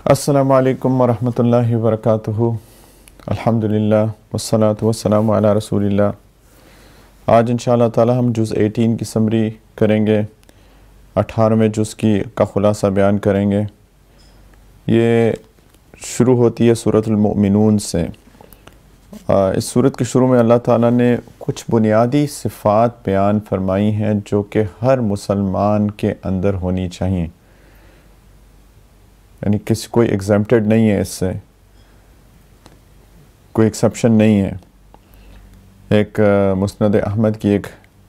السلام علیکم ورحمۃ اللہ وبرکاتہ۔ الحمدللہ والصلاة والسلام علی رسول اللہ۔ آج انشاءاللہ تعالی ہم جز 18 کی سمری کریں گے، 18ویں جز کا خلاصہ بیان کریں گے۔ یہ شروع ہوتی ہے سورۃ المؤمنون سے۔ اس سورت کے شروع میں اللہ تعالیٰ نے کچھ بنیادی صفات بیان فرمائی ہیں جو کہ ہر مسلمان کے اندر ہونی چاہیے، یعنی کوئی ایگزمپٹڈ نہیں ہے، اس سے کوئی ایکسیپشن نہیں ہے۔ ایک مسند احمد کی ایک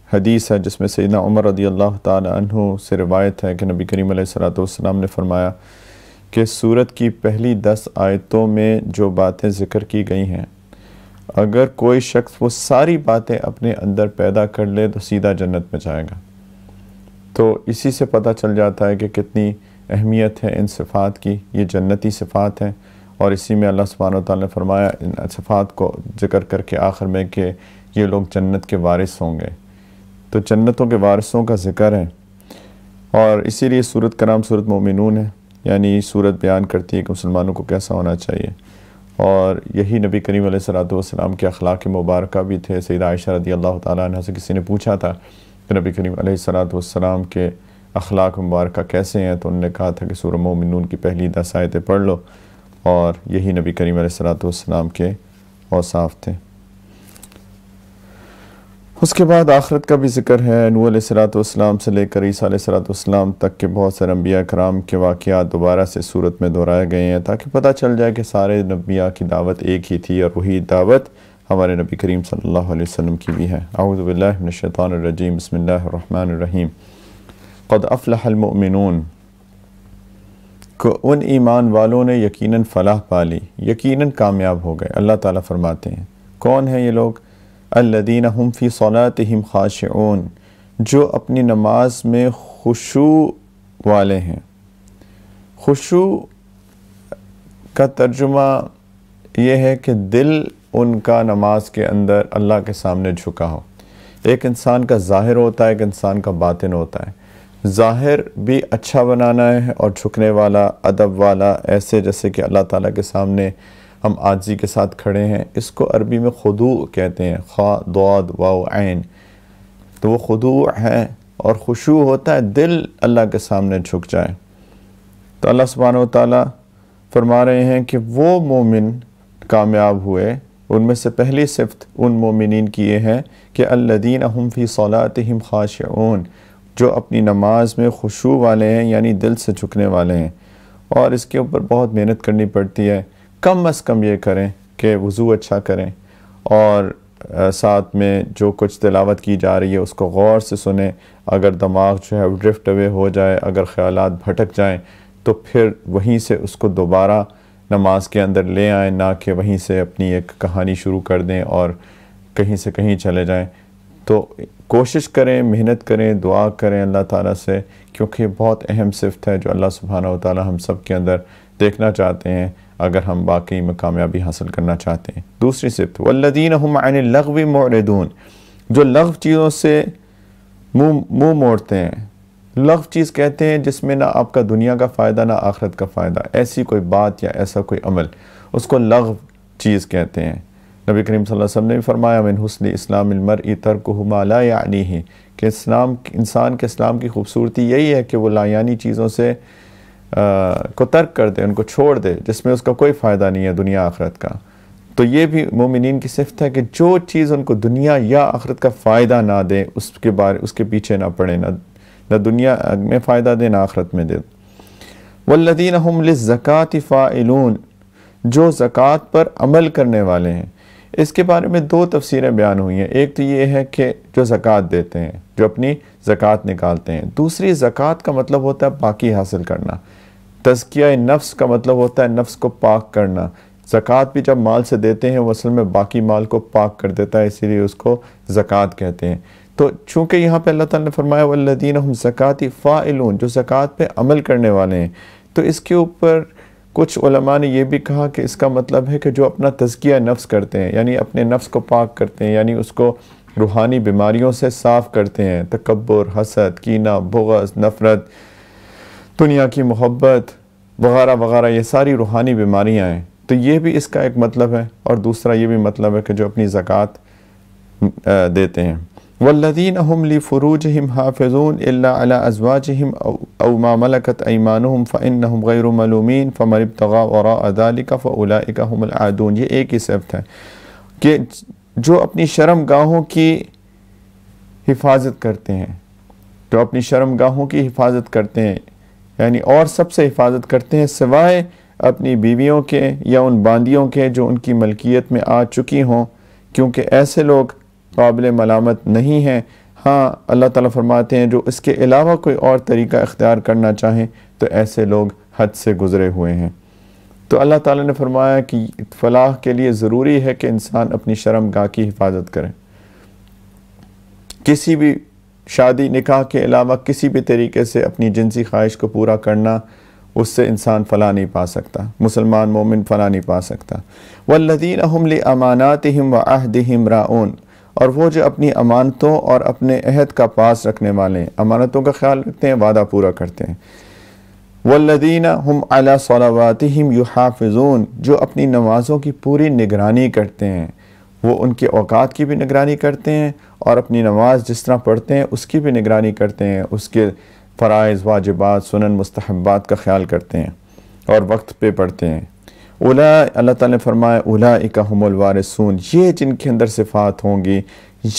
حدیث ہے جس میں سیدنا عمر رضی اللہ تعالی عنہ سے روایت ہے کہ نبی کریم علیہ الصلوۃ والسلام نے فرمایا کہ سورت کی پہلی 10 آیتوں میں جو باتیں ذکر کی گئی ہیں، اگر کوئی شخص وہ ساری باتیں اپنے اندر پیدا کر لے تو سیدھا جنت میں جائے گا۔ تو اسی سے پتہ چل جاتا ہے کہ کتنی اہمیت ہے ان صفات کی۔ یہ جنتی صفات ہیں، اور اسی میں اللہ سبحانہ وتعالی نے فرمایا ان صفات کو ذکر کر کے آخر میں کہ یہ لوگ جنت کے وارث ہوں گے۔ تو جنتوں کے وارثوں کا ذکر ہے، اور اسی لیے سورت کا نام سورت مومنون ہے، یعنی سورت بیان کرتی ہے کہ مسلمانوں کو کیسا ہونا چاہیے۔ اور یہی نبی کریم علیہ الصلوۃ والسلام کے اخلاق مبارکہ بھی تھے۔ سیدہ عائشہ رضی اللہ تعالیٰ عنہ سے کسی نے پوچھا تھا کہ نبی کریم علیہ الصلوۃ والسلام کے اخلاق مبارکہ کیسے ہیں، تو انہوں نے کہا تھا کہ سورہ مومنون کی پہلی 10 آیتیں پڑھ لو، اور یہی نبی کریم علیہ الصلوۃ والسلام کے اوصاف تھے۔ اس کے بعد آخرت کا بھی ذکر ہے۔ نوح علیہ الصلوۃ والسلام سے لے کر عیسیٰ علیہ الصلوۃ والسلام تک کے بہت سارے انبیاء کرام کے واقعات دوبارہ سے صورت میں دہرائے گئے ہیں، تاکہ پتہ چل جائے کہ سارے انبیاء کی دعوت ایک ہی تھی، اور وہی دعوت ہمارے نبی کریم صلی اللہ علیہ وسلم کی بھی ہے۔ اعوذ باللہ من الشیطان الرجیم، بسم اللہ الرحمن الرحیم۔ قد افلح المؤمنون، کہ ان ایمان والوں نے یقیناً فلاح پا لی، یقیناً کامیاب ہو گئے۔ اللہ تعالیٰ فرماتے ہیں کون ہیں یہ لوگ؟ الذین هم فی صلاتہم خاشعون، جو اپنی نماز میں خشوع والے ہیں۔ خشوع کا ترجمہ یہ ہے کہ دل ان کا نماز کے اندر اللہ کے سامنے جھکا ہو۔ ایک انسان کا ظاہر ہوتا ہے، ایک انسان کا باطن ہوتا ہے۔ ظاہر بھی اچھا بنانا ہے، اور جھکنے والا، ادب والا، ایسے جیسے کہ اللہ تعالیٰ کے سامنے ہم عاجزی کے ساتھ کھڑے ہیں۔ اس کو عربی میں خضوع کہتے ہیں، خا ضاد واو عین، تو وہ خضوع ہے۔ اور خشوع ہوتا ہے دل اللہ کے سامنے جھک جائے۔ تو اللہ سبحانہ وتعالیٰ فرما رہے ہیں کہ وہ مومن کامیاب ہوئے۔ ان میں سے پہلی صفت ان مومنین کی یہ ہے کہ الذین هم فی صلاتہم خاشعون، جو اپنی نماز میں خشوع والے ہیں، یعنی دل سے جھکنے والے ہیں۔ اور اس کے اوپر بہت محنت کرنی پڑتی ہے۔ کم از کم یہ کریں کہ وضو اچھا کریں، اور ساتھ میں جو کچھ تلاوت کی جا رہی ہے اس کو غور سے سنیں۔ اگر دماغ جو ہے ڈرفٹ اوے ہو جائے، اگر خیالات بھٹک جائیں، تو پھر وہیں سے اس کو دوبارہ نماز کے اندر لے آئیں، نہ کہ وہیں سے اپنی ایک کہانی شروع کر دیں اور کہیں سے کہیں چلے جائیں۔ تو کوشش کریں، محنت کریں، دعا کریں اللہ تعالیٰ سے، کیونکہ یہ بہت اہم صفت ہے جو اللہ سبحانہ وتعالیٰ ہم سب کے اندر دیکھنا چاہتے ہیں اگر ہم واقعی میں کامیابی حاصل کرنا چاہتے ہیں۔ دوسری صفت والذین هم عن اللغو معرضون، جو لغو چیزوں سے منہ موڑتے ہیں۔ لغو چیز کہتے ہیں جس میں نہ آپ کا دنیا کا فائدہ نہ آخرت کا فائدہ، ایسی کوئی بات یا ایسا کوئی عمل، اس کو لغو چیز کہتے ہیں۔ نبی کریم صلی اللہ علیہ وسلم نے بھی فرمایا من حسن اسلام المرء ترکہ ما لا یعنیہ، کہ انسان کے اسلام کی خوبصورتی یہی ہے کہ وہ لا یعنی چیزوں سے کو ترک کر دے، ان کو چھوڑ دے، جس میں اس کا کوئی فائدہ نہیں ہے دنیا آخرت کا۔ تو یہ بھی مومنین کی صفت ہے کہ جو چیز ان کو دنیا یا آخرت کا فائدہ نہ دے، اس کے پیچھے نہ پڑے، نہ دنیا میں فائدہ دے نہ آخرت میں دے۔ والذین هم للزکاۃ فاعلون، جو زکوٰۃ پر عمل کرنے والے ہیں۔ اس کے بارے میں 2 تفسیریں بیان ہوئی ہیں۔ ایک تو یہ ہے کہ جو زکوٰۃ دیتے ہیں، جو اپنی زکوٰۃ نکالتے ہیں۔ دوسری، زکوٰۃ کا مطلب ہوتا ہے پاکی حاصل کرنا۔ تزکیہ نفس کا مطلب ہوتا ہے نفس کو پاک کرنا۔ زکوٰۃ بھی جب مال سے دیتے ہیں وہ اصل میں باقی مال کو پاک کر دیتا ہے، اسی لیے اس کو زکوٰۃ کہتے ہیں۔ تو چونکہ یہاں پہ اللہ تعالیٰ نے فرمایا والذین هم زکاۃ فاعلون، جو زکوٰۃ پہ عمل کرنے والے ہیں، تو اس کے اوپر کچھ علماء نے یہ بھی کہا کہ اس کا مطلب ہے کہ جو اپنا تزکیہ نفس کرتے ہیں، یعنی اپنے نفس کو پاک کرتے ہیں، یعنی اس کو روحانی بیماریوں سے صاف کرتے ہیں، تکبر، حسد، کینہ، بغض، نفرت، دنیا کی محبت، وغیرہ وغیرہ، یہ ساری روحانی بیماریاں ہیں، تو یہ بھی اس کا ایک مطلب ہے۔ اور دوسرا یہ بھی مطلب ہے کہ جو اپنی زکوٰۃ دیتے ہیں۔ والذین هم لفروجہم حافظون الا علی ازواجہم او ما ملکت ایمانہم فانہم غیر ملومین فمن ابتغى وراء ذلک فاولئک هم العادون۔ یہ ایک ہی صفت ہے کہ جو اپنی شرم گاہوں کی حفاظت کرتے ہیں، جو اپنی شرم گاہوں کی حفاظت کرتے ہیں، یعنی اور سب سے حفاظت کرتے ہیں سوائے اپنی بیویوں کے یا ان باندیوں کے جو ان کی ملکیت میں آ چکی ہوں، کیونکہ ایسے لوگ قابل ملامت نہیں ہیں۔ ہاں اللہ تعالیٰ فرماتے ہیں جو اس کے علاوہ کوئی اور طریقہ اختیار کرنا چاہیں تو ایسے لوگ حد سے گزرے ہوئے ہیں۔ تو اللہ تعالیٰ نے فرمایا کہ فلاح کے لیے ضروری ہے کہ انسان اپنی شرم گاہ کی حفاظت کرے۔ کسی بھی شادی نکاح کے علاوہ کسی بھی طریقے سے اپنی جنسی خواہش کو پورا کرنا، اس سے انسان فلاح نہیں پا سکتا، مسلمان مومن فلاح نہیں پا سکتا۔ والذین هم لاماناتہم وعہدہم راعون، اور وہ جو اپنی امانتوں اور اپنے عہد کا پاس رکھنے والے ہیں، امانتوں کا خیال رکھتے ہیں، وعدہ پورا کرتے ہیں۔ والذین هم علی صلواتہم یحافظون، جو اپنی نمازوں کی پوری نگرانی کرتے ہیں، وہ ان کے اوقات کی بھی نگرانی کرتے ہیں اور اپنی نماز جس طرح پڑھتے ہیں اس کی بھی نگرانی کرتے ہیں، اس کے فرائض، واجبات، سنن، مستحبات کا خیال کرتے ہیں اور وقت پہ پڑھتے ہیں۔ اللہ تعالیٰ نے فرمایا اولئک هم الوارثون، یہ جن کے اندر صفات ہوں گی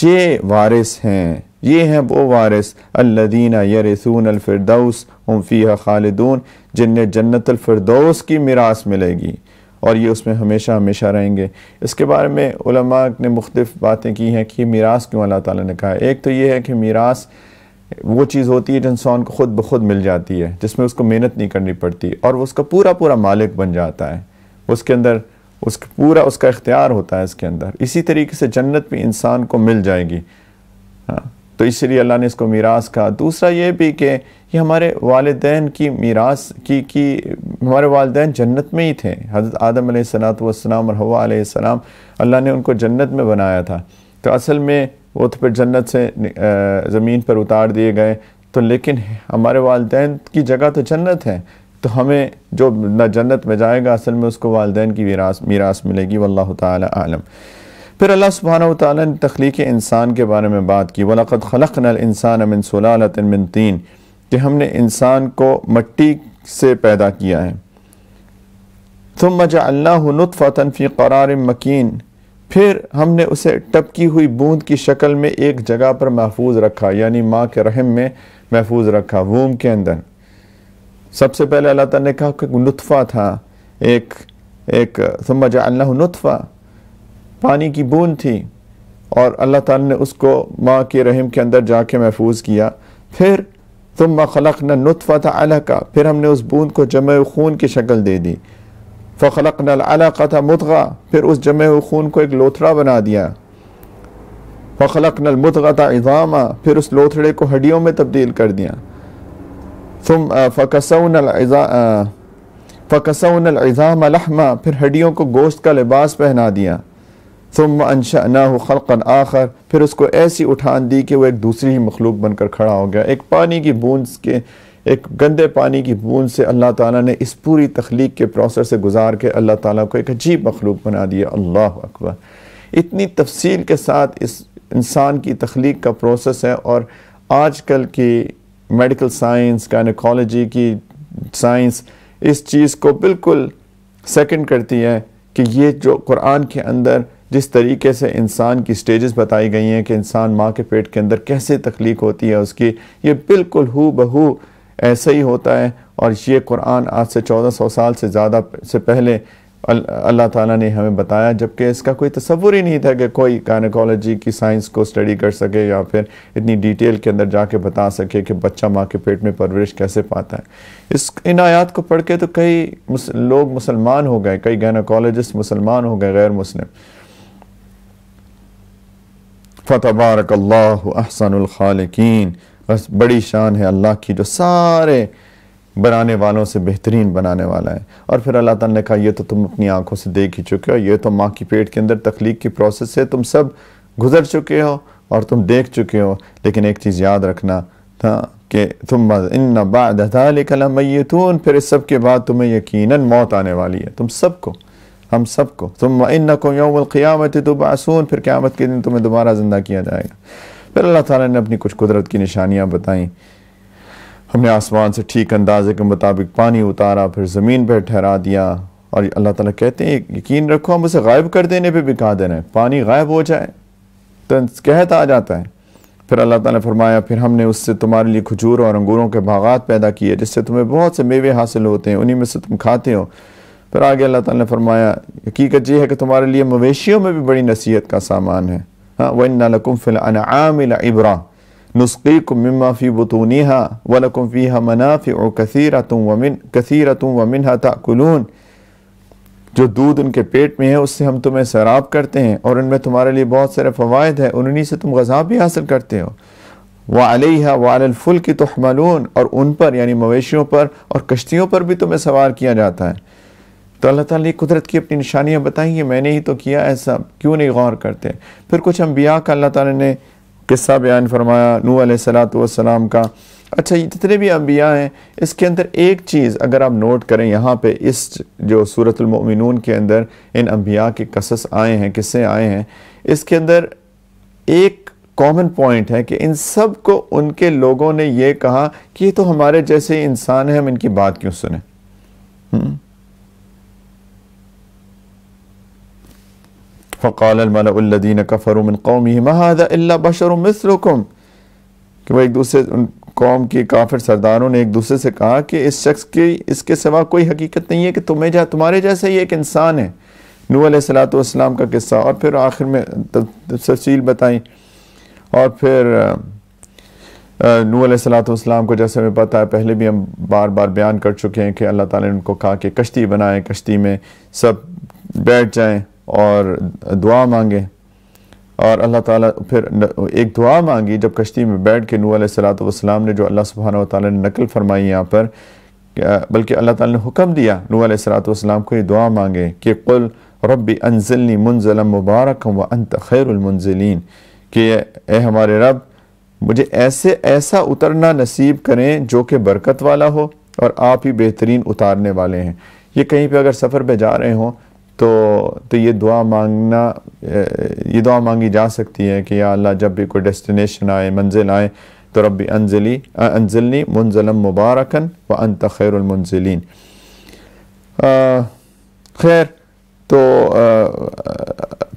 یہ وارث ہیں، یہ ہیں وہ وارث الذین یرثون الفردوس هم فیہا خالدون، جنہیں جنت الفردوس کی میراث ملے گی اور یہ اس میں ہمیشہ ہمیشہ رہیں گے۔ اس کے بارے میں علماء نے مختلف باتیں کی ہیں کہ میراث کیوں اللہ تعالیٰ نے کہا ہے۔ ایک تو یہ ہے کہ میراث وہ چیز ہوتی ہے جو انسان کو خود بخود مل جاتی ہے، جس میں اس کو محنت نہیں کرنی پڑتی اور وہ اس کا پورا مالک بن جاتا ہے، اس کے اندر اس کا اختیار ہوتا ہے اس کے اندر۔ اسی طریقے سے جنت بھی انسان کو مل جائے گی، ہاں، تو اس لیے اللہ نے اس کو میراث کہا۔ دوسرا یہ بھی کہ یہ ہمارے والدین کی میراث کی ہمارے والدین جنت میں ہی تھے۔ حضرت آدم علیہ السلام اور حوا علیہ السلام، اللہ نے ان کو جنت میں بنایا تھا، تو اصل میں وہ تو پھر جنت سے زمین پر اتار دیے گئے، تو لیکن ہمارے والدین کی جگہ تو جنت ہے، تو ہمیں جو نہ جنت میں جائے گا اصل میں اس کو والدین کی میراث ملے گی، واللہ تعالی عالم۔ پھر اللہ سبحانہ وتعالیٰ نے تخلیق انسان کے بارے میں بات کی، وَلَقَدْ خَلَقْنَا الْإِنسَانَ مِنْ سُلَالَةٍ مِنْ طِينٍ، کہ ہم نے انسان کو مٹی سے پیدا کیا ہے۔ ثُمَّ جَعَلْنَاهُ نُطْفَةً فِي قَرَارٍ مَكِينٍ، پھر ہم نے اسے ٹپکی ہوئی بوند کی شکل میں ایک جگہ پر محفوظ رکھا، یعنی ماں کے رحم میں محفوظ رکھا، ووم کے اندر۔ سب سے پہلے اللہ تعالیٰ نے کہا کہ نطفہ تھا، ایک ثم جعلناہ نطفہ، پانی کی بوند تھی، اور اللہ تعالیٰ نے اس کو ماں کے رحم کے اندر جا کے محفوظ کیا۔ پھر ثم خلقنا النطفة علقہ، پھر ہم نے اس بوند کو جمع خون کی شکل دے دی۔ فخلقنا العلقة مضغہ، پھر اس جمع خون کو ایک لوتھڑا بنا دیا۔ فخلقنا المضغة عظاما، پھر اس لوتھڑے کو ہڈیوں میں تبدیل کر دیا۔ ثم فکسونا العظام لحما، پھر ہڈیوں کو گوشت کا لباس پہنا دیا۔ ثم انشأناہ خلقا آخر، پھر اس کو ایسی اٹھان دی کہ وہ ایک دوسری ہی مخلوق بن کر کھڑا ہو گیا۔ ایک پانی کی بوند کے، ایک گندے پانی کی بوند سے اللہ تعالیٰ نے اس پوری تخلیق کے پروسیس سے گزار کے اللہ تعالیٰ کو ایک عجیب مخلوق بنا دیا۔ اللہ اکبر، اتنی تفصیل کے ساتھ اس انسان کی تخلیق کا پروسیس ہے، اور آج کل کی میڈیکل سائنس، گائنیکالوجی کی سائنس اس چیز کو بالکل سیکنڈ کرتی ہے کہ یہ جو قرآن کے اندر جس طریقے سے انسان کی سٹیجز بتائی گئی ہیں کہ انسان ماں کے پیٹ کے اندر کیسے تخلیق ہوتی ہے اس کی، یہ بالکل ہو بہو ایسا ہی ہوتا ہے۔ اور یہ قرآن آج سے 1400 سال سے زیادہ سے پہلے اللہ تعالیٰ نے ہمیں بتایا، جبکہ اس کا کوئی تصور ہی نہیں تھا کہ کوئی گائنیکالوجی کی سائنس کو اسٹڈی کر سکے یا پھر اتنی ڈیٹیل کے اندر جا کے بتا سکے کہ بچہ ماں کے پیٹ میں پرورش کیسے پاتا ہے۔ ان آیات کو پڑھ کے تو کئی لوگ مسلمان ہو گئے، کئی گائنیکالوجسٹ مسلمان ہو گئے غیر مسلم۔ فتبارک اللہ احسن الخالقین، بس بڑی شان ہے اللہ کی جو سارے بنانے والوں سے بہترین بنانے والا ہے۔ اور پھر اللہ تعالیٰ نے کہا یہ تو تم اپنی آنکھوں سے دیکھ ہی چکے ہو، یہ تو ماں کی پیٹ کے اندر تخلیق کی پروسیس سے تم سب گزر چکے ہو اور تم دیکھ چکے ہو، لیکن ایک چیز یاد رکھنا تھا، کہ ثم ان بعد ذلک لمیتون، پھر اس سب کے بعد تمہیں یقیناً موت آنے والی ہے، تم سب کو، ہم سب کو. ثم انکم یوم القیامت تبعثون، پھر قیامت کے دن تمہیں دوبارہ زندہ کیا جائے گا. پھر اللہ تعالیٰ نے اپنی کچھ قدرت کی نشانیاں بتائیں. ہم نے آسمان سے ٹھیک اندازے کے مطابق پانی اتارا، پھر زمین پہ ٹھہرا دیا، اور اللہ تعالیٰ کہتے ہیں یقین رکھو ہم اسے غائب کر دینے پہ بھی قادر ہیں. پانی غائب ہو جائے تو قحط آ جاتا ہے. پھر اللہ تعالیٰ نے فرمایا پھر ہم نے اس سے تمہارے لیے کھجور اور انگوروں کے باغات پیدا کیے جس سے تمہیں بہت سے میوے حاصل ہوتے ہیں، انہی میں سے تم کھاتے ہو. پھر آگے اللہ تعالیٰ نے فرمایا حقیقت یہ ہے کہ تمہارے لیے مویشیوں میں بھی بڑی نصیحت کا سامان ہے. وَإِنَّ لَكُمْ فِي الْأَنْعَامِ لَعِبْرَةً نُسْقِيكُم مِّمَّا فِي بُطُونِهَا وَلَكُمْ فِيهَا مَنَافِعُ كَثِيرَةٌ وَمِنْهَا تَأْكُلُونَ. جو دودھ ان کے پیٹ میں ہے اس سے ہم تمہیں سیراب کرتے ہیں، اور ان میں تمہارے لیے بہت سارے فوائد ہیں، اور انہی سے تم غذا بھی حاصل کرتے ہو. وَعَلَيْهَا وَعَلَى الْفُلْكِ تُحْمَلُونَ، اور ان پر یعنی مویشیوں پر اور کشتیوں پر بھی تمہیں سوار کیا جاتا ہے. تو اللہ تعالیٰ نے قدرت کی اپنی نشانیاں بتائیں ہیں، میں نے ہی تو کیا ایسا، کیوں نہیں غور کرتے. پھر کچھ انبیاء کا اللہ تعالیٰ نے قصہ بیان فرمایا، نوح علیہ السلام کا. اچھا یہ جتنے بھی انبیاء ہیں اس کے اندر ایک چیز اگر آپ نوٹ کریں، یہاں پہ اس جو سورۃ المؤمنون کے اندر ان انبیاء کے قصص آئے ہیں، قصے آئے ہیں، اس کے اندر ایک کامن پوائنٹ ہے کہ ان سب کو ان کے لوگوں نے یہ کہا کہ یہ تو ہمارے جیسے انسان ہیں، ہم ان کی بات کیوں سنیں. فقال الملأ الذين كفروا من قومه ما هذا الا بشر مثلكم، کہ وہ ایک دوسرے قوم کی کافر سرداروں نے ایک دوسرے سے کہا کہ اس شخص کی اس کے سوا کوئی حقیقت نہیں ہے کہ تمہارے جیسا ہی ایک انسان ہے. نوح علیہ السلام کا قصہ، اور پھر آخر میں تفصیل بتائیں. اور پھر نوح علیہ السلام کو جیسے ہمیں پتہ ہے پہلے بھی ہم بار بار بیان کر چکے ہیں کہ اللہ تعالیٰ نے ان کو کہا کہ کشتی بنائیں، کشتی میں سب بیٹھ جائیں اور دعا مانگیں. اور اللہ تعالیٰ پھر ایک دعا مانگی جب کشتی میں بیٹھ کے نوح علیہ السلام نے، جو اللہ سبحانہ وتعالیٰ نے نقل فرمائی یہاں پر، بلکہ اللہ تعالیٰ نے حکم دیا نوح علیہ السلام کو یہ دعا مانگے کہ قل رب انزلنی منزلا مبارکا وانت خیر المنزلین، کہ اے ہمارے رب مجھے ایسا اترنا نصیب کریں جو کہ برکت والا ہو، اور آپ ہی بہترین اتارنے والے ہیں. یہ کہیں پہ اگر سفر پہ جا رہے ہوں تو یہ دعا مانگی جا سکتی ہے کہ یا اللہ جب بھی کوئی ڈیسٹینیشن آئے، منزل آئے، تو ربی انزلنی منزلا مبارکا وانت خیر المنزلین. خیر، تو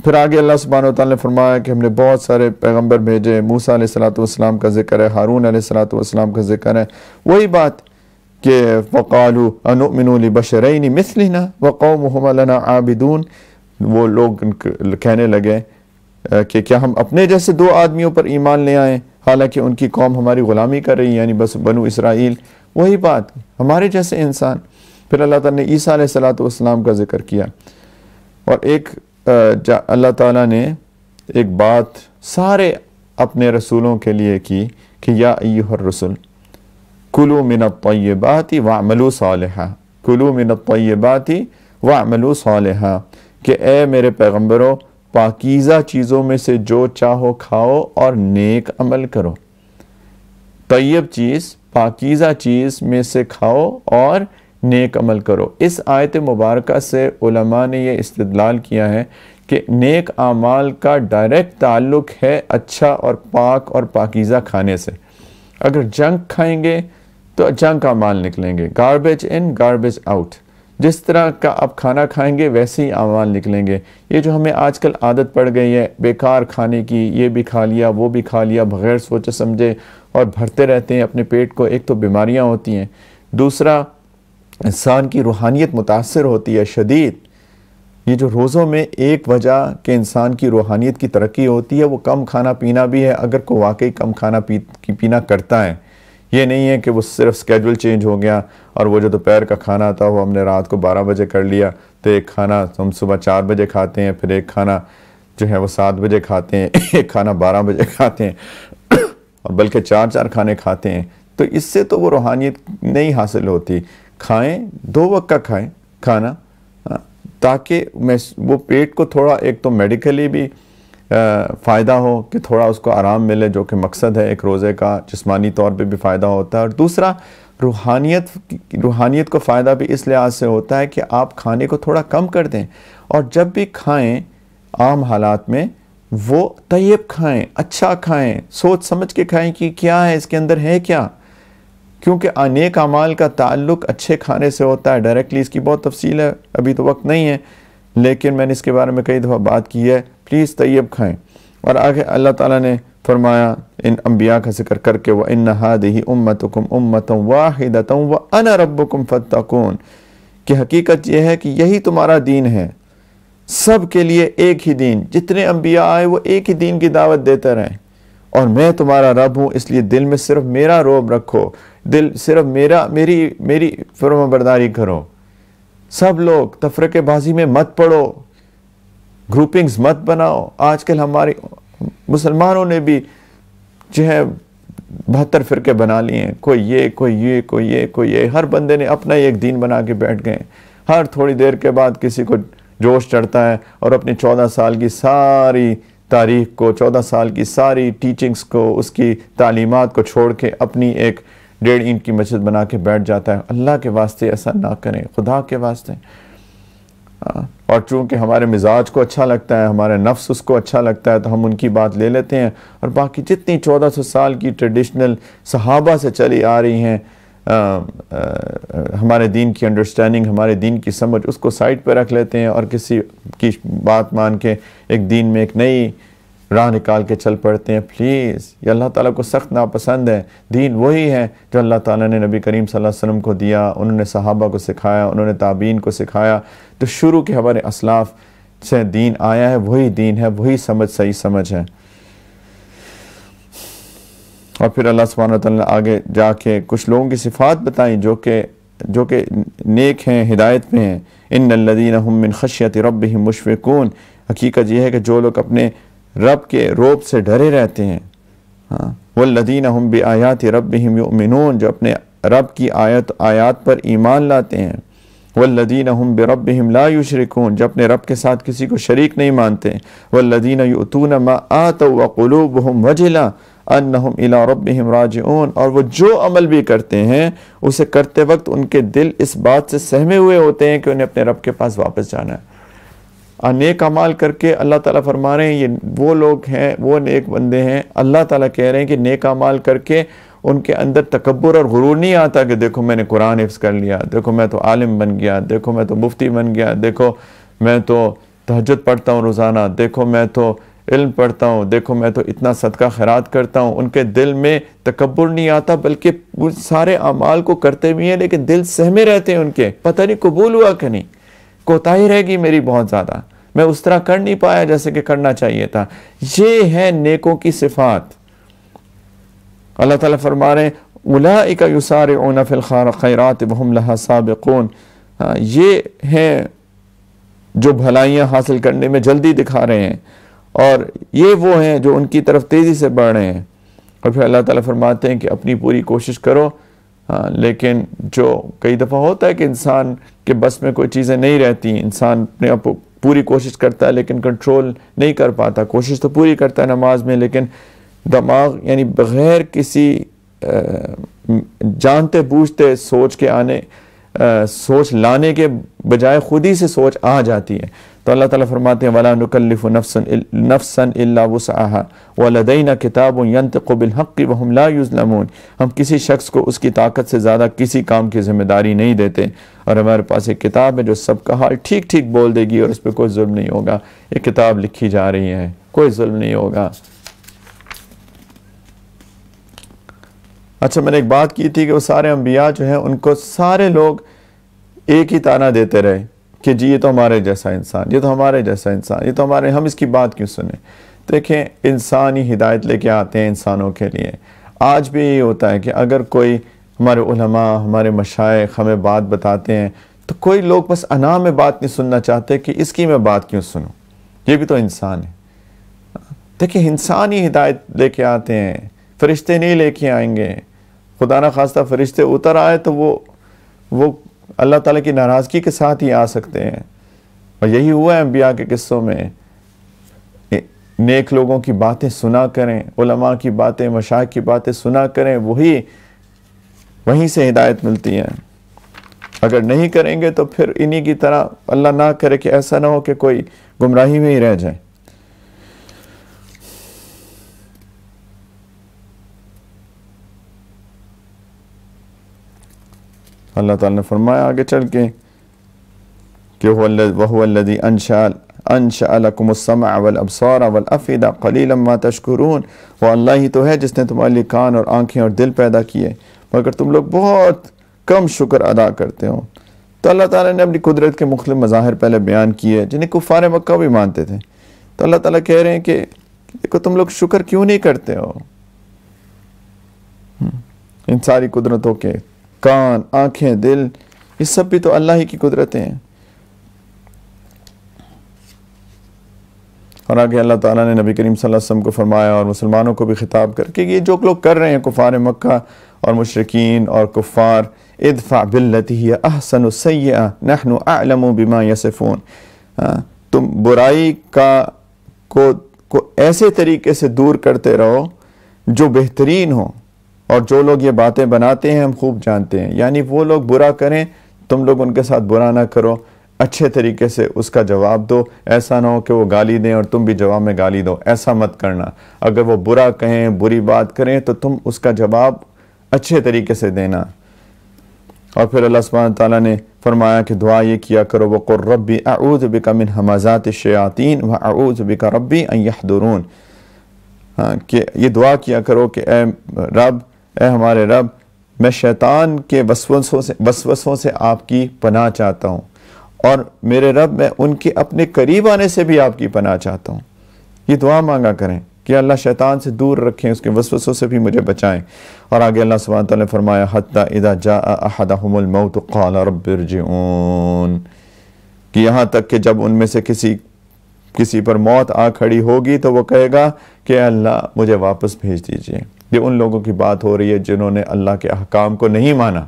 پھر آگے اللہ سبحانہ وتعالیٰ نے فرمایا کہ ہم نے بہت سارے پیغمبر بھیجے. موسیٰ علیہ السلام کا ذکر ہے، ہارون علیہ السلام کا ذکر ہے. وہی بات کہ وَقَالُوا أَنُؤْمِنُوا لِبَشَرَيْنِ مِثْلِنَا وَقَوْمُهُمَا لَنَا عَابِدُونَ. وہ لوگ کہنے لگے کہ کیا ہم اپنے جیسے دو آدمیوں پر ایمان لے آئیں حالانکہ ان کی قوم ہماری غلامی کر رہی ہے، یعنی بس بنو اسرائیل. وہی بات، ہمارے جیسے انسان. پھر اللہ تعالیٰ نے عیسیٰ علیہ السلام کا ذکر کیا، اور ایک اللہ تعالیٰ نے ایک بات سارے اپنے رسولوں کے لیے کی کہ یا ایھا الرسل کلوا من الطیبات واعملوا صالحا، کلوا من الطیبات واعملوا صالحا، کہ اے میرے پیغمبروں پاکیزہ چیزوں میں سے جو چاہو کھاؤ اور نیک عمل کرو. طیب چیز، پاکیزہ چیز میں سے کھاؤ اور نیک عمل کرو. اس آیت مبارکہ سے علماء نے یہ استدلال کیا ہے کہ نیک اعمال کا ڈائریکٹ تعلق ہے اچھا اور پاک اور پاکیزہ کھانے سے. اگر جنک کھائیں گے تو جنک اعمال نکلیں گے، گاربیج ان گاربیج آؤٹ. جس طرح کا آپ کھانا کھائیں گے ویسے ہی اعمال نکلیں گے. یہ جو ہمیں آج کل عادت پڑ گئی ہے بیکار کھانے کی، یہ بھی کھا لیا وہ بھی کھا لیا بغیر سوچے سمجھے، اور بھرتے رہتے ہیں اپنے پیٹ کو. ایک تو بیماریاں ہوتی ہیں، دوسرا انسان کی روحانیت متاثر ہوتی ہے شدید. یہ جو روزوں میں ایک وجہ کہ انسان کی روحانیت کی ترقی ہوتی ہے وہ کم کھانا پینا بھی ہے، اگر کوئی واقعی کم کھانا پینا کرتا ہے. یہ نہیں ہے کہ وہ صرف سکیجول چینج ہو گیا اور وہ جو دوپہر کا کھانا تھا وہ ہم نے رات کو 12 بجے کر لیا، تو ایک کھانا ہم صبح 4 بجے کھاتے ہیں، پھر ایک کھانا جو ہے وہ 7 بجے کھاتے ہیں، ایک کھانا 12 بجے کھاتے ہیں، اور بلکہ 4 کھانے کھاتے ہیں. تو اس سے تو وہ روحانیت نہیں حاصل ہوتی. کھائیں، 2 وقت کا کھائیں کھانا، تاکہ وہ پیٹ کو تھوڑا ایک تو میڈیکلی بھی فائدہ ہو کہ تھوڑا اس کو آرام ملے، جو کہ مقصد ہے ایک روزے کا، جسمانی طور پہ بھی فائدہ ہوتا ہے، اور دوسرا روحانیت کو فائدہ بھی اس لحاظ سے ہوتا ہے کہ آپ کھانے کو تھوڑا کم کر دیں، اور جب بھی کھائیں عام حالات میں وہ طیب کھائیں، اچھا کھائیں، سوچ سمجھ کے کھائیں کہ کیا ہے اس کے اندر ہے کیا، کیونکہ نیک اعمال کا تعلق اچھے کھانے سے ہوتا ہے۔ ڈائریکٹلی اس کی بہت تفصیل ہے، ابھی تو وقت نہیں ہے، لیکن میں نے اس کے بارے میں کئی دفعہ بات کی ہے، پلیز طیب کھائیں۔ اور آگے اللہ تعالیٰ نے فرمایا ان انبیاء کا ذکر کر کے وَإِنَّ هَذِهِ أُمَّتُكُمْ أُمَّةً وَاحِدَةً وَأَنَا رَبُّكُمْ فَاتَّقُونَ، کہ حقیقت یہ ہے کہ یہی تمہارا دین ہے، سب کے لیے ایک ہی دین، جتنے انبیاء آئے وہ ایک ہی دین کی دعوت دیتے رہیں، اور میں تمہارا رب ہوں، اس لیے دل میں صرف میرا روب رکھو، دل صرف میری فرما برداری کرو، سب لوگ تفرقے بازی میں مت پڑو، گروپنگز مت بناؤ۔ آج کل ہماری مسلمانوں نے بھی جو ہے 72 فرقے بنا لیے ہیں، کوئی یہ کوئی یہ کوئی یہ کوئی یہ، ہر بندے نے اپنا ایک دین بنا کے بیٹھ گئے، ہر تھوڑی دیر کے بعد کسی کو جوش چڑھتا ہے اور اپنی 14 سال کی ساری تاریخ کو، 14 سال کی ساری ٹیچنگز کو، اس کی تعلیمات کو چھوڑ کے اپنی ایک 1.5 اینٹ کی مسجد بنا کے بیٹھ جاتا ہے۔ اللہ کے واسطے ایسا نہ کریں، خدا کے واسطے۔ اور چونکہ ہمارے مزاج کو اچھا لگتا ہے، ہمارے نفس اس کو اچھا لگتا ہے، تو ہم ان کی بات لے لیتے ہیں، اور باقی جتنی 1400 سال کی ٹریڈیشنل صحابہ سے چلی آ رہی ہیں ہمارے دین کی انڈرسٹینڈنگ، ہمارے دین کی سمجھ، اس کو سائڈ پہ رکھ لیتے ہیں، اور کسی کی بات مان کے ایک دین میں ایک نئی راہ نکال کے چل پڑتے ہیں۔ پلیز، یہ اللہ تعالیٰ کو سخت ناپسند ہے۔ دین وہی ہے جو اللہ تعالیٰ نے نبی کریم صلی اللہ علیہ وسلم کو دیا، انہوں نے صحابہ کو سکھایا، انہوں نے تابعین کو سکھایا، تو شروع کے ہمارے اسلاف سے دین آیا ہے، وہی دین ہے، وہی سمجھ صحیح سمجھ ہے۔ اور پھر اللہ سبحانہ وتعالیٰ نے آگے جا کے کچھ لوگوں کی صفات بتائیں جو کہ نیک ہیں، ہدایت میں ہیں۔ ان الذین هم من خشیۃ ربهم مشفقون، حقیقت یہ ہے کہ جو لوگ اپنے رب کے روب سے ڈرے رہتے ہیں۔ والذین هم بآیات ربهم یؤمنون، جو اپنے رب کی آیات پر ایمان لاتے ہیں۔ والذین هم بربهم لا یشرکون، جو اپنے رب کے ساتھ کسی کو شریک نہیں مانتے۔ والذین یؤتون ما آتوا وقلوبهم وجلہ انہم الی ربہم راجعون، اور وہ جو عمل بھی کرتے ہیں اسے کرتے وقت ان کے دل اس بات سے سہمے ہوئے ہوتے ہیں کہ انہیں اپنے رب کے پاس واپس جانا ہے۔ نیک اعمال کر کے اللہ تعالیٰ فرما رہے ہیں یہ وہ لوگ ہیں، وہ نیک بندے ہیں۔ اللہ تعالیٰ کہہ رہے ہیں کہ نیک اعمال کر کے ان کے اندر تکبر اور غرور نہیں آتا کہ دیکھو میں نے قرآن حفظ کر لیا، دیکھو میں تو عالم بن گیا، دیکھو میں تو مفتی بن گیا، دیکھو میں تو تہجد پڑھتا ہوں روزانہ، دیکھو میں تو علم پڑھتا ہوں، دیکھو میں تو اتنا صدقہ خیرات کرتا ہوں۔ ان کے دل میں تکبر نہیں آتا، بلکہ وہ سارے اعمال کو کرتے بھی ہیں لیکن دل سہمے رہتے ہیں ان کے، پتہ نہیں قبول ہوا کہ نہیں، کوتاہی رہ گئی میری بہت زیادہ، میں اس طرح کر نہیں پایا جیسے کہ کرنا چاہیے تھا۔ یہ ہے نیکوں کی صفات۔ اللہ تعالیٰ فرما رہے ہیں اولئک یسارعون فی الخیرات وہم لہا سابقون، یہ ہیں جو بھلائیاں حاصل کرنے میں جلدی دکھا رہے ہیں، اور یہ وہ ہیں جو ان کی طرف تیزی سے بڑھ رہے ہیں۔ اور پھر اللہ تعالیٰ فرماتے ہیں کہ اپنی پوری کوشش کرو، لیکن جو کئی دفعہ ہوتا ہے کہ انسان کے بس میں کوئی چیزیں نہیں رہتی، انسان اپنے آپ کو پوری کوشش کرتا ہے لیکن کنٹرول نہیں کر پاتا۔ کوشش تو پوری کرتا ہے نماز میں، لیکن دماغ یعنی بغیر کسی جانتے بوجھتے سوچ لانے کے بجائے خود ہی سے سوچ آ جاتی ہے۔ تو اللہ تعالیٰ فرماتے ہیں وَلَا نُكَلِّفُ نَفْسًا إِلَّا وُسْعَهَا وَلَدَيْنَا كِتَابٌ يَنْطِقُ بِالْحَقِّ وَهُمْ لَا يُظْلَمُونَ، ہم کسی شخص کو اس کی طاقت سے زیادہ کسی کام کی ذمہ داری نہیں دیتے، اور ہمارے پاس ایک کتاب ہے جو سب کا حال ٹھیک ٹھیک بول دے گی، اور اس پہ کوئی ظلم نہیں ہوگا۔ یہ کتاب لکھی جا رہی ہے، کوئی ظلم نہیں ہوگا۔ اچھا، میں نے ایک بات کی تھی کہ وہ سارے انبیاء جو ہیں ان کو سارے لوگ ایک ہی طعنہ دیتے رہے کہ جی یہ تو ہمارے جیسا انسان، یہ تو ہمارے جیسا انسان، یہ تو ہمارے، ہم اس کی بات کیوں سنیں۔ دیکھیں، انسان ہی ہدایت لے کے آتے ہیں انسانوں کے لیے۔ آج بھی یہی ہوتا ہے کہ اگر کوئی ہمارے علماء، ہمارے مشائخ ہمیں بات بتاتے ہیں تو کوئی لوگ بس انا میں بات نہیں سننا چاہتے کہ اس کی میں بات کیوں سنوں، یہ بھی تو انسان ہے۔ دیکھیں، انسان ہی ہدایت لے کے آتے ہیں، فرشتے نہیں لے کے آئیں گے۔ خدا نہ خواستہ فرشتے اتر آئے تو وہ اللہ تعالیٰ کی ناراضگی کے ساتھ ہی آ سکتے ہیں، اور یہی ہوا ہے انبیاء کے قصوں میں۔ نیک لوگوں کی باتیں سنا کریں، علماء کی باتیں، مشائخ کی باتیں سنا کریں، وہیں سے ہدایت ملتی ہے۔ اگر نہیں کریں گے تو پھر انہی کی طرح اللہ نہ کرے کہ ایسا نہ ہو کہ کوئی گمراہی میں ہی رہ جائے۔ اللہ تعالیٰ نے فرمایا آگے چل کے کہ وَهُوَ الَّذِي أَنشَأَ لَكُمُ السَّمْعَ وَالْأَبْصَارَ وَالْأَفْئِدَةَ قَلِيلًا مَا تَشْكُرُونَ، وہ اللہ ہی تو ہے جس نے تمہارے لیے کان اور آنکھیں اور دل پیدا کیے، مگر تم لوگ بہت کم شکر ادا کرتے ہو۔ تو اللہ تعالیٰ نے اپنی قدرت کے مختلف مظاہر پہلے بیان کیے جنہیں کفار مکہ بھی مانتے تھے۔ تو اللہ تعالیٰ کہہ رہے ہیں کہ دیکھو تم لوگ شکر کیوں نہیں کرتے ہو؟ ان ساری قدرتوں کے کان، آنکھیں، دل، یہ سب بھی تو اللہ ہی کی قدرتیں ہیں۔ اور آگے اللہ تعالیٰ نے نبی کریم صلی اللہ علیہ وسلم کو فرمایا اور مسلمانوں کو بھی خطاب کر کے یہ جو لوگ کر رہے ہیں کفار مکہ اور مشرکین اور کفار، ادفع باللتی ہی احسن السیئہ نحن اعلم بما یصفون، تم برائی کو ایسے طریقے سے دور کرتے رہو جو بہترین ہو، اور جو لوگ یہ باتیں بناتے ہیں ہم خوب جانتے ہیں۔ یعنی وہ لوگ برا کریں تم لوگ ان کے ساتھ برا نہ کرو، اچھے طریقے سے اس کا جواب دو، ایسا نہ ہو کہ وہ گالی دیں اور تم بھی جواب میں گالی دو، ایسا مت کرنا۔ اگر وہ برا کہیں، بری بات کریں تو تم اس کا جواب اچھے طریقے سے دینا۔ اور پھر اللہ سبحانہ تعالیٰ نے فرمایا کہ دعا یہ کیا کرو وَقُلْ رَبِّ أَعُوذُ بِكَ مِنْ هَمَزَاتِ الشَّيَاطِينِ وَأَعُوذُ بِكَ رَبِّ أَنْ يَحْضُرُونَ، کہ یہ دعا کیا کرو کہ اے ہمارے رب، میں شیطان کے وسوسوں سے آپ کی پناہ چاہتا ہوں، اور میرے رب میں ان کے اپنے قریب آنے سے بھی آپ کی پناہ چاہتا ہوں۔ یہ دعا مانگا کریں کہ اللہ شیطان سے دور رکھیں، اس کے وسوسوں سے بھی مجھے بچائیں۔ اور آگے اللہ سبحانہ تعالیٰ نے فرمایا حتی اذا جاء احدهم الموت قال رب ارجعون، کہ یہاں تک کہ جب ان میں سے کسی پر موت آ کھڑی ہوگی تو وہ کہے گا کہ اللہ مجھے واپس بھیج دیجئے۔ یہ ان لوگوں کی بات ہو رہی ہے جنہوں نے اللہ کے احکام کو نہیں مانا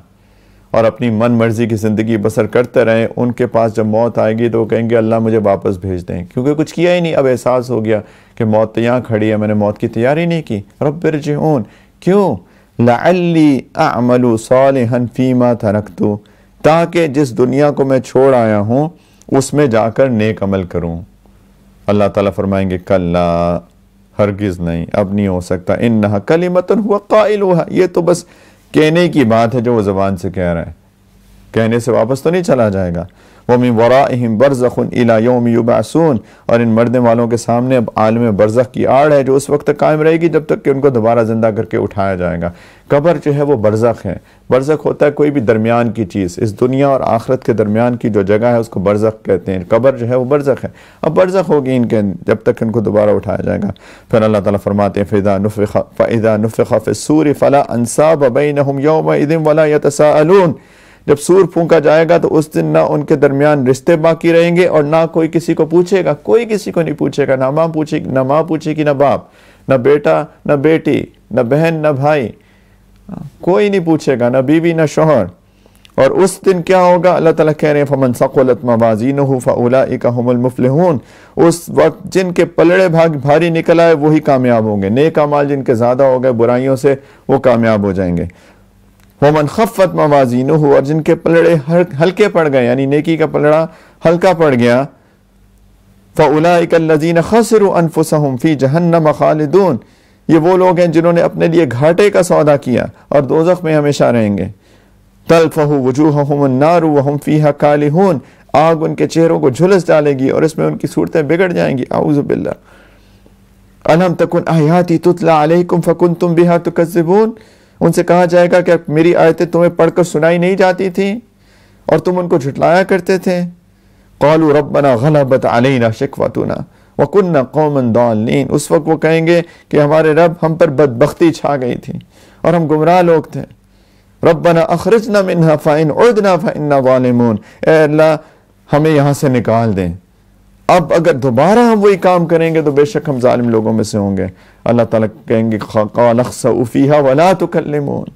اور اپنی من مرضی کی زندگی بسر کرتے رہے۔ ان کے پاس جب موت آئے گی تو وہ کہیں گے اللہ مجھے واپس بھیج دیں، کیونکہ کچھ کیا ہی نہیں، اب احساس ہو گیا کہ موت تو یہاں کھڑی ہے، میں نے موت کی تیاری نہیں کی۔ رب ارجعون، کیوں؟ لعلی اعمل صالحا فیما ترکت، تاکہ جس دنیا کو میں چھوڑ آیا ہوں اس میں جا کر نیک عمل کروں۔ اللہ تعالیٰ فرمائیں گے کلا، ہرگز نہیں، اب نہیں ہو سکتا، انہا کلمۃ ہوا قائلھا، یہ تو بس کہنے کی بات ہے جو وہ زبان سے کہہ رہا ہے، کہنے سے واپس تو نہیں چلا جائے گا۔ وَمِن وَرَائِهِمْ بَرْزَخٌ إِلَى يَوْمِ يُبْعَثُونَ، اور ان مرنے والوں کے سامنے اب عالم برزخ کی آڑ ہے جو اس وقت تک قائم رہے گی جب تک کہ ان کو دوبارہ زندہ کر کے اٹھایا جائے گا۔ قبر جو ہے وہ برزخ ہے۔ برزخ ہوتا ہے کوئی بھی درمیان کی چیز، اس دنیا اور آخرت کے درمیان کی جو جگہ ہے اس کو برزخ کہتے ہیں۔ قبر جو ہے وہ برزخ ہے، اب برزخ ہوگی ان کے جب تک ان کو دوبارہ اٹھایا جائے گا۔ پھر اللہ تعالیٰ فرماتے ہیں فَإِذَا نُفِخَ فِي الصُّورِ فَلَا أَنْسَابَ بَيْنَهُمْ يَوْمَئِذٍ وَلَا يَتَسَاءَلُونَ، جب سور پھونکا جائے گا تو اس دن نہ ان کے درمیان رشتے باقی رہیں گے اور نہ کوئی کسی کو پوچھے گا، کوئی کسی کو نہیں پوچھے گا، نہ ماں پوچھے گی، نہ باپ، نہ بیٹا، نہ بیٹی، نہ بہن، نہ بھائی، کوئی نہیں پوچھے گا، نہ بیوی، نہ شوہر۔ اور اس دن کیا ہوگا؟ اللہ تعالیٰ کہہ رہے ہیں فَمَنْ ثَقُلَتْ مَوَازِينُهُ فَأُولَئِكَ هُمُ الْمُفْلِحُونَ، اس وقت جن کے پلڑے بھاری نکل آئے وہی کامیاب ہوں گے، نیک اعمال جن کے زیادہ ہو گئے برائیوں سے وہ کامیاب ہو جائیں گے۔ وَمَنْ خَفَّتْ مَوَازِينُهُ، اور جن کے پلڑے ہلکے پڑ گئے یعنی نیکی کا پلڑا ہلکا پڑ گیا، فَأُولَئِكَ الَّذِينَ خَسِرُوا أَنفُسَهُمْ فِي جَهَنَّمَ خَالِدُونَ، یہ وہ لوگ ہیں جنہوں نے اپنے لیے گھاٹے کا سودا کیا اور دوزخ میں ہمیشہ رہیں گے۔ تَلْفَحُ وُجُوهَهُمُ النَّارُ وَهُمْ فِيهَا كَالِحُونَ، آگ ان کے چہروں کو جھلس ڈالے گی اور اس میں ان کی صورتیں بگڑ جائیں گی، اعوذ باللہ۔ أَلَمْ تَكُنْ آيَاتِي تُتْلَى عَلَيْكُمْ فَكُنْتُمْ بِهَا تُكَذِّبُونَ، ان سے کہا جائے گا کہ میری آیتیں تمہیں پڑھ کر سنائی نہیں جاتی تھیں اور تم ان کو جھٹلایا کرتے تھے۔ قالوا ربنا غلبت علينا شقوتنا وكنا قوما ضالين، اس وقت وہ کہیں گے کہ ہمارے رب ہم پر بدبختی چھا گئی تھی اور ہم گمراہ لوگ تھے۔ ربنا اخرجنا منها فإن عدنا فإنا ظالمون، اے اللہ ہمیں یہاں سے نکال دیں، اب اگر دوبارہ ہم وہی کام کریں گے تو بے شک ہم ظالم لوگوں میں سے ہوں گے۔ اللہ تعالیٰ کہیں گے قال اخسئوا فيها ولا تكلمون،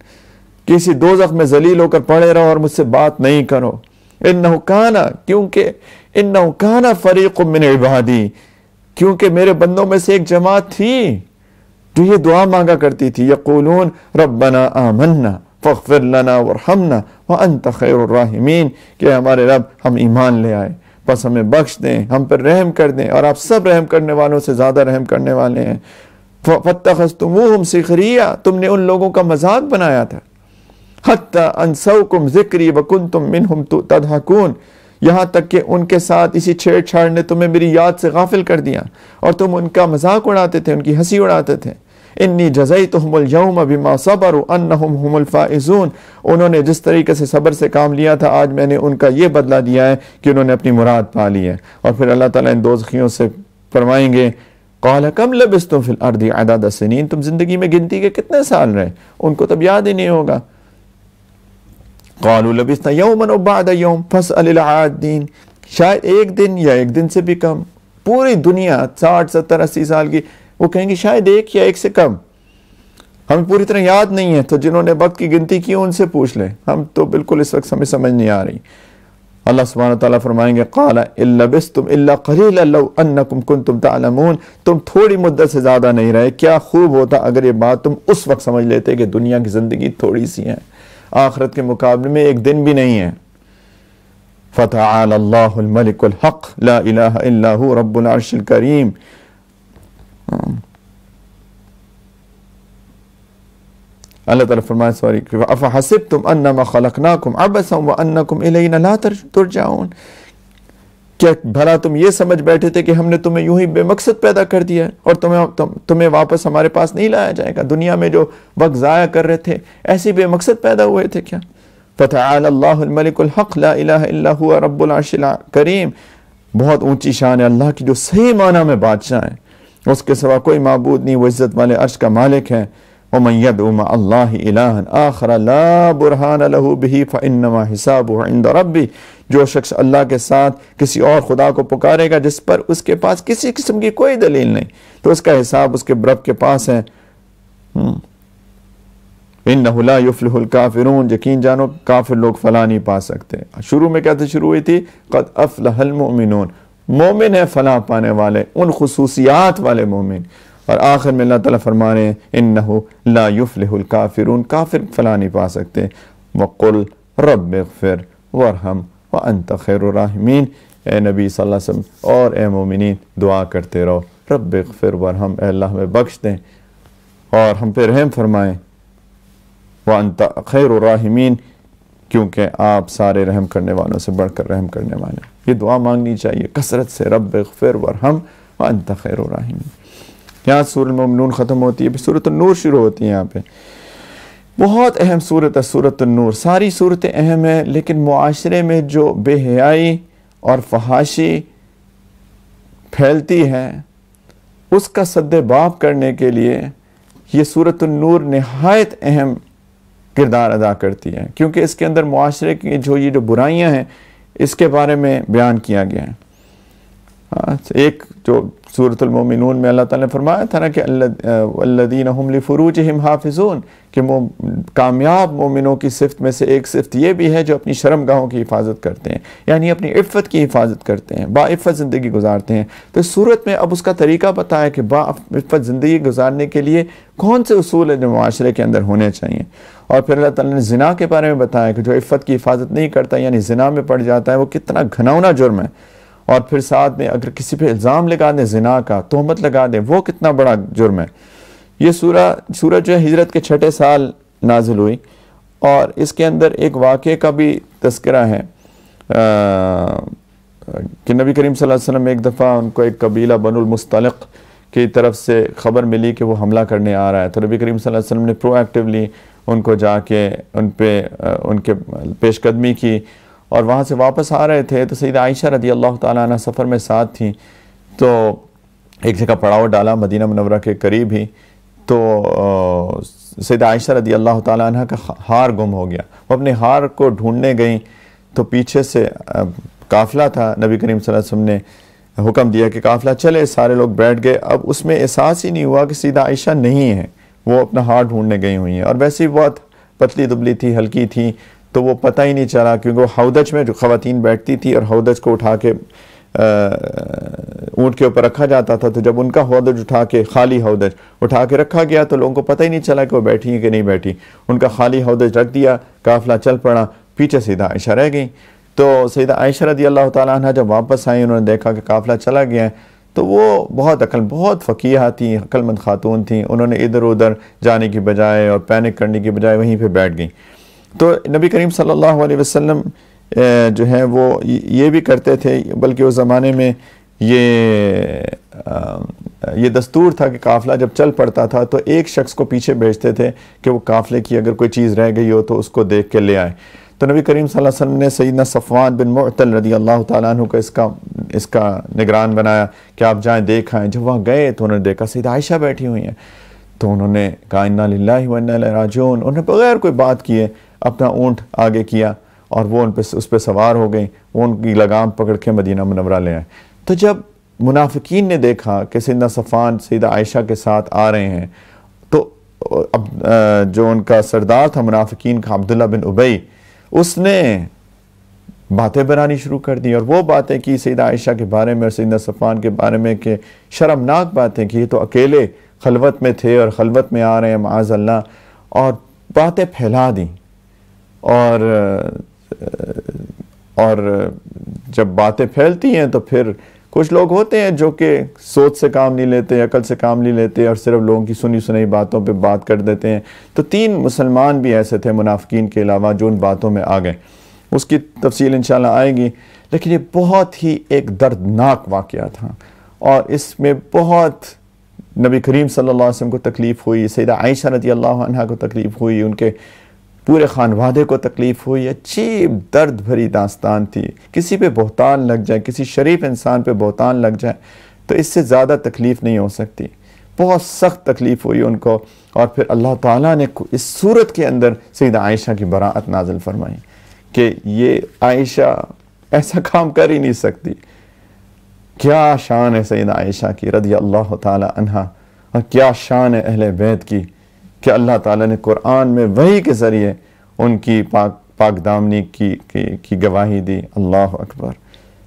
کسی دوزخ میں ذلیل ہو کر پڑے رہو اور مجھ سے بات نہیں کرو۔ انه كان، کیونکہ انه كان فريق من عبادی، کیونکہ میرے بندوں میں سے ایک جماعت تھی جو یہ دعا مانگا کرتی تھی، یقولون ربنا آمنا فاغفر لنا وارحمنا وانت خیر الراحمین، کہ ہمارے رب ہم ایمان لے آئے بس ہمیں بخش دیں، ہم پر رحم کر دیں، اور آپ سب رحم کرنے والوں سے زیادہ رحم کرنے والے ہیں۔ فاتخذتموہم سخریا، تم نے ان لوگوں کا مذاق بنایا تھا، حتی انسوکم ذکری وکنتم منہم تضحکون، یہاں تک کہ ان کے ساتھ اسی چھیڑ چھاڑ نے تمہیں میری یاد سے غافل کر دیا اور تم ان کا مذاق اڑاتے تھے، ان کی ہنسی اڑاتے تھے۔ انی جزیتہم اليوم بما صبروا انہم هم الفائزون، انہوں نے جس طریقے سے صبر سے کام لیا تھا آج میں نے ان کا یہ بدلہ دیا ہے کہ انہوں نے اپنی مراد پا لی ہے۔ اور پھر اللہ تعالیٰ ان دوزخیوں سے فرمائیں گے قال کم لبثتم فی الارض عدد سنین، تم زندگی میں گنتی کے کتنے سال رہے؟ ان کو تب یاد ہی نہیں ہوگا۔ قالوا لبثنا یوما او بعد یوم فاسأل العادین، شاید ایک دن یا ایک دن سے بھی کم۔ پوری دنیا 60 70 80 سال کی، وہ کہیں گے شاید ایک یا ایک سے کم، ہمیں پوری طرح یاد نہیں ہے، تو جنہوں نے وقت کی گنتی کی ان سے پوچھ لیں، ہم تو بالکل اس وقت ہمیں سمجھ نہیں آ رہی۔ اللہ سبحانہ وتعالیٰ فرمائیں گے قال ان لبثتم الا قلیلا لو انکم کنتم تعلمون، تم تھوڑی مدت سے زیادہ نہیں رہے، کیا خوب ہوتا اگر یہ بات تم اس وقت سمجھ لیتے کہ دنیا کی زندگی تھوڑی سی ہے، آخرت کے مقابلے میں ایک دن بھی نہیں ہے۔ فتعال اللہ الملک الحق لا الہ الا هو رب العرش الکریم۔ اللہ تعالیٰ فرمائے افحسبتم انما خلقناکم عبثا وانکم الینا لا ترجعون، کیا بھلا تم یہ سمجھ بیٹھے تھے کہ ہم نے تمہیں یوں ہی بے مقصد پیدا کر دیا ہے اور تمہیں واپس ہمارے پاس نہیں لایا جائے گا؟ دنیا میں جو وقت ضائع کر رہے تھے ایسی بے مقصد پیدا ہوئے تھے کیا؟ فتعال اللہ الملک الحق لا الہ الا هو رب العرش الکریم، بہت اونچی شان ہے اللہ کی جو صحیح معنی میں بادشاہ ہے، اس کے سوا کوئی معبود نہیں، وہ عزت والے عرش کا مالک ہے۔ ومن يدعو مع الله إلها آخر لا برهان له به فإنما حسابه عند ربي، جو شخص اللہ کے ساتھ کسی اور خدا کو پکارے گا جس پر اس کے پاس کسی قسم کی کوئی دلیل نہیں، تو اس کا حساب اس کے رب کے پاس ہے۔ انه لا يفلح الكافرون، یقین جانو کافر لوگ فلاح نہیں پا سکتے۔ شروع میں کہتے شروع ہوئی تھی قد افلح المؤمنون، مومن ہے فلاح پانے والے، ان خصوصیات والے مومن، اور آخر میں اللہ تعالیٰ فرما رہے ہیں انہو لا یفلح الکافرون، کافر فلاح نہیں پا سکتے۔ وقل رب اغفر وارحم وانت خیر الراحمین، اے نبی صلی اللہ علیہ وسلم اور اے مومنین دعا کرتے رہو رب اغفر وارحم، اے اللہ ہمیں بخش دیں اور ہم پہ رحم فرمائیں، وانت خیر الراحمین، کیونکہ آپ سارے رحم کرنے والوں سے بڑھ کر رحم کرنے والے ہیں۔ یہ دعا مانگنی چاہیے کثرت سے، رب اغفر وارحم وانت خیر الراحمین۔ یہاں سورۃ المؤمنون ختم ہوتی ہے، پھر سورۃ النور شروع ہوتی ہے۔ یہاں پہ بہت اہم سورت ہے سورۃ النور، ساری صورتیں اہم ہیں، لیکن معاشرے میں جو بے حیائی اور فحاشی پھیلتی ہے اس کا سد باب کرنے کے لیے یہ سورۃ النور نہایت اہم کردار ادا کرتی ہے، کیونکہ اس کے اندر معاشرے کی یہ جو برائیاں ہیں اس کے بارے میں بیان کیا گیا ہے۔ ایک جو سورۃ المومنون میں اللہ تعالیٰ نے فرمایا تھا نا کہ الذین هم لفروجہم حافظون، کہ کامیاب مومنوں کی صفت میں سے ایک صفت یہ بھی ہے جو اپنی شرم گاہوں کی حفاظت کرتے ہیں، یعنی اپنی عفت کی حفاظت کرتے ہیں، با عفت زندگی گزارتے ہیں۔ تو اس صورت میں اب اس کا طریقہ بتایا کہ با عفت زندگی گزارنے کے لیے کون سے اصول ہیں جو معاشرے کے اندر ہونے چاہیے، اور پھر اللہ تعالیٰ نے زنا کے بارے میں بتایا کہ جو عفت کی حفاظت نہیں کرتا یعنی زنا میں پڑ جاتا ہے وہ کتنا گھناؤنا جرم ہے، اور پھر ساتھ میں اگر کسی پہ الزام لگا دیں زنا کا، تہمت لگا دیں، وہ کتنا بڑا جرم ہے۔ یہ سورہ جو ہے ہجرت کے 6 سال نازل ہوئی، اور اس کے اندر ایک واقعے کا بھی تذکرہ ہے کہ نبی کریم صلی اللہ علیہ وسلم ایک دفعہ ان کو ایک قبیلہ بنو المستلق کی طرف سے خبر ملی کہ وہ حملہ کرنے آ رہا ہے، تو نبی کریم صلی اللہ علیہ وسلم نے پرو ایکٹیولی ان کو جا کے ان کے پیش قدمی کی، اور وہاں سے واپس آ رہے تھے تو سیدہ عائشہ رضی اللہ تعالیٰ عنہ سفر میں ساتھ تھیں، تو ایک جگہ پڑاؤ ڈالا مدینہ منورہ کے قریب ہی، تو سیدہ عائشہ رضی اللہ تعالیٰ عنہ کا ہار گم ہو گیا، وہ اپنے ہار کو ڈھونڈنے گئیں تو پیچھے سے قافلہ تھا، نبی کریم صلی اللہ علیہ وسلم نے حکم دیا کہ قافلہ چلے، سارے لوگ بیٹھ گئے۔ اب اس میں احساس ہی نہیں ہوا کہ سیدہ عائشہ نہیں ہے، وہ اپنا ہار ڈھونڈنے گئی ہوئی ہیں، اور ویسے ہی بہت پتلی دبلی تھی، ہلکی تھی، تو وہ پتہ ہی نہیں چلا، کیونکہ وہ ہودج میں جو خواتین بیٹھتی تھی اور ہودج کو اٹھا کے اونٹ کے اوپر رکھا جاتا تھا، تو جب ان کا ہودج اٹھا کے، خالی ہودج اٹھا کے رکھا گیا تو لوگوں کو پتہ ہی نہیں چلا کہ وہ بیٹھی ہیں کہ نہیں بیٹھی. ان کا خالی ہودج رکھ دیا، قافلہ چل پڑا، پیچھے سیدہ عائشہ رہ گئی. تو سیدہ عائشہ رضی اللہ تعالیٰ عنہ جب واپس آئیں، انہوں نے دیکھا کہ قافلہ چلا گیا ہے، تو وہ بہت فقیہہ تھیں، عقل مند خاتون تھیں. انہوں نے ادھر ادھر جانے کی بجائے اور پینک کرنے کی بجائے وہیں پہ بیٹھ گئیں. تو نبی کریم صلی اللہ علیہ وسلم جو ہے وہ یہ بھی کرتے تھے، بلکہ اس زمانے میں یہ دستور تھا کہ قافلہ جب چل پڑتا تھا تو ایک شخص کو پیچھے بھیجتے تھے کہ وہ قافلے کی اگر کوئی چیز رہ گئی ہو تو اس کو دیکھ کے لے آئے. تو نبی کریم صلی اللہ علیہ وسلم نے سیدنا صفوان بن معطل رضی اللہ تعالیٰ عنہ کو اس کا نگران بنایا کہ آپ جائیں دیکھ آئیں. جب وہاں گئے تو انہوں نے دیکھا سیدہ عائشہ بیٹھی ہوئی ہیں، تو انہوں نے کہا انا للہ و انا الیہ راجعون. انہوں نے بغیر کوئی بات کیے اپنا اونٹ آگے کیا اور وہ اس پہ سوار ہو گئیں، وہ ان کی لگام پکڑ کے مدینہ منورہ لے آئے. تو جب منافقین نے دیکھا کہ سیدنا صفوان سیدہ عائشہ کے ساتھ آ رہے ہیں، تو اب جو ان کا سردار تھا منافقین کا عبداللہ بن ابی، اس نے باتیں بنانی شروع کر دی، اور وہ باتیں کی سیدہ عائشہ کے بارے میں اور سیدنا صفوان کے بارے میں کہ شرمناک باتیں کی. یہ تو اکیلے خلوت میں تھے اور خلوت میں آ رہے ہیں معاذ اللہ، اور باتیں پھیلا دیں. اور جب باتیں پھیلتی ہیں تو پھر کچھ لوگ ہوتے ہیں جو کہ سوچ سے کام نہیں لیتے، عقل سے کام نہیں لیتے، اور صرف لوگوں کی سنی سنائی باتوں پہ بات کر دیتے ہیں. تو 3 مسلمان بھی ایسے تھے منافقین کے علاوہ جو ان باتوں میں آ گئے. اس کی تفصیل انشاءاللہ آئے گی، لیکن یہ بہت ہی ایک دردناک واقعہ تھا، اور اس میں بہت نبی کریم صلی اللہ علیہ وسلم کو تکلیف ہوئی، سیدہ عائشہ رضی اللہ عنہا کو تکلیف ہوئی، ان کے پورے خانوادے کو تکلیف ہوئی. عجیب درد بھری داستان تھی. کسی پہ بہتان لگ جائے، کسی شریف انسان پہ بہتان لگ جائے تو اس سے زیادہ تکلیف نہیں ہو سکتی. بہت سخت تکلیف ہوئی ان کو، اور پھر اللہ تعالیٰ نے اس صورت کے اندر سیدہ عائشہ کی براءت نازل فرمائی کہ یہ عائشہ ایسا کام کر ہی نہیں سکتی. کیا شان ہے سیدہ عائشہ کی رضی اللہ تعالیٰ عنہا، اور کیا شان ہے اہل بیت کی کہ اللہ تعالیٰ نے قرآن میں وحی کے ذریعے ان کی پاک دامنی کی گواہی دی. اللہ اکبر،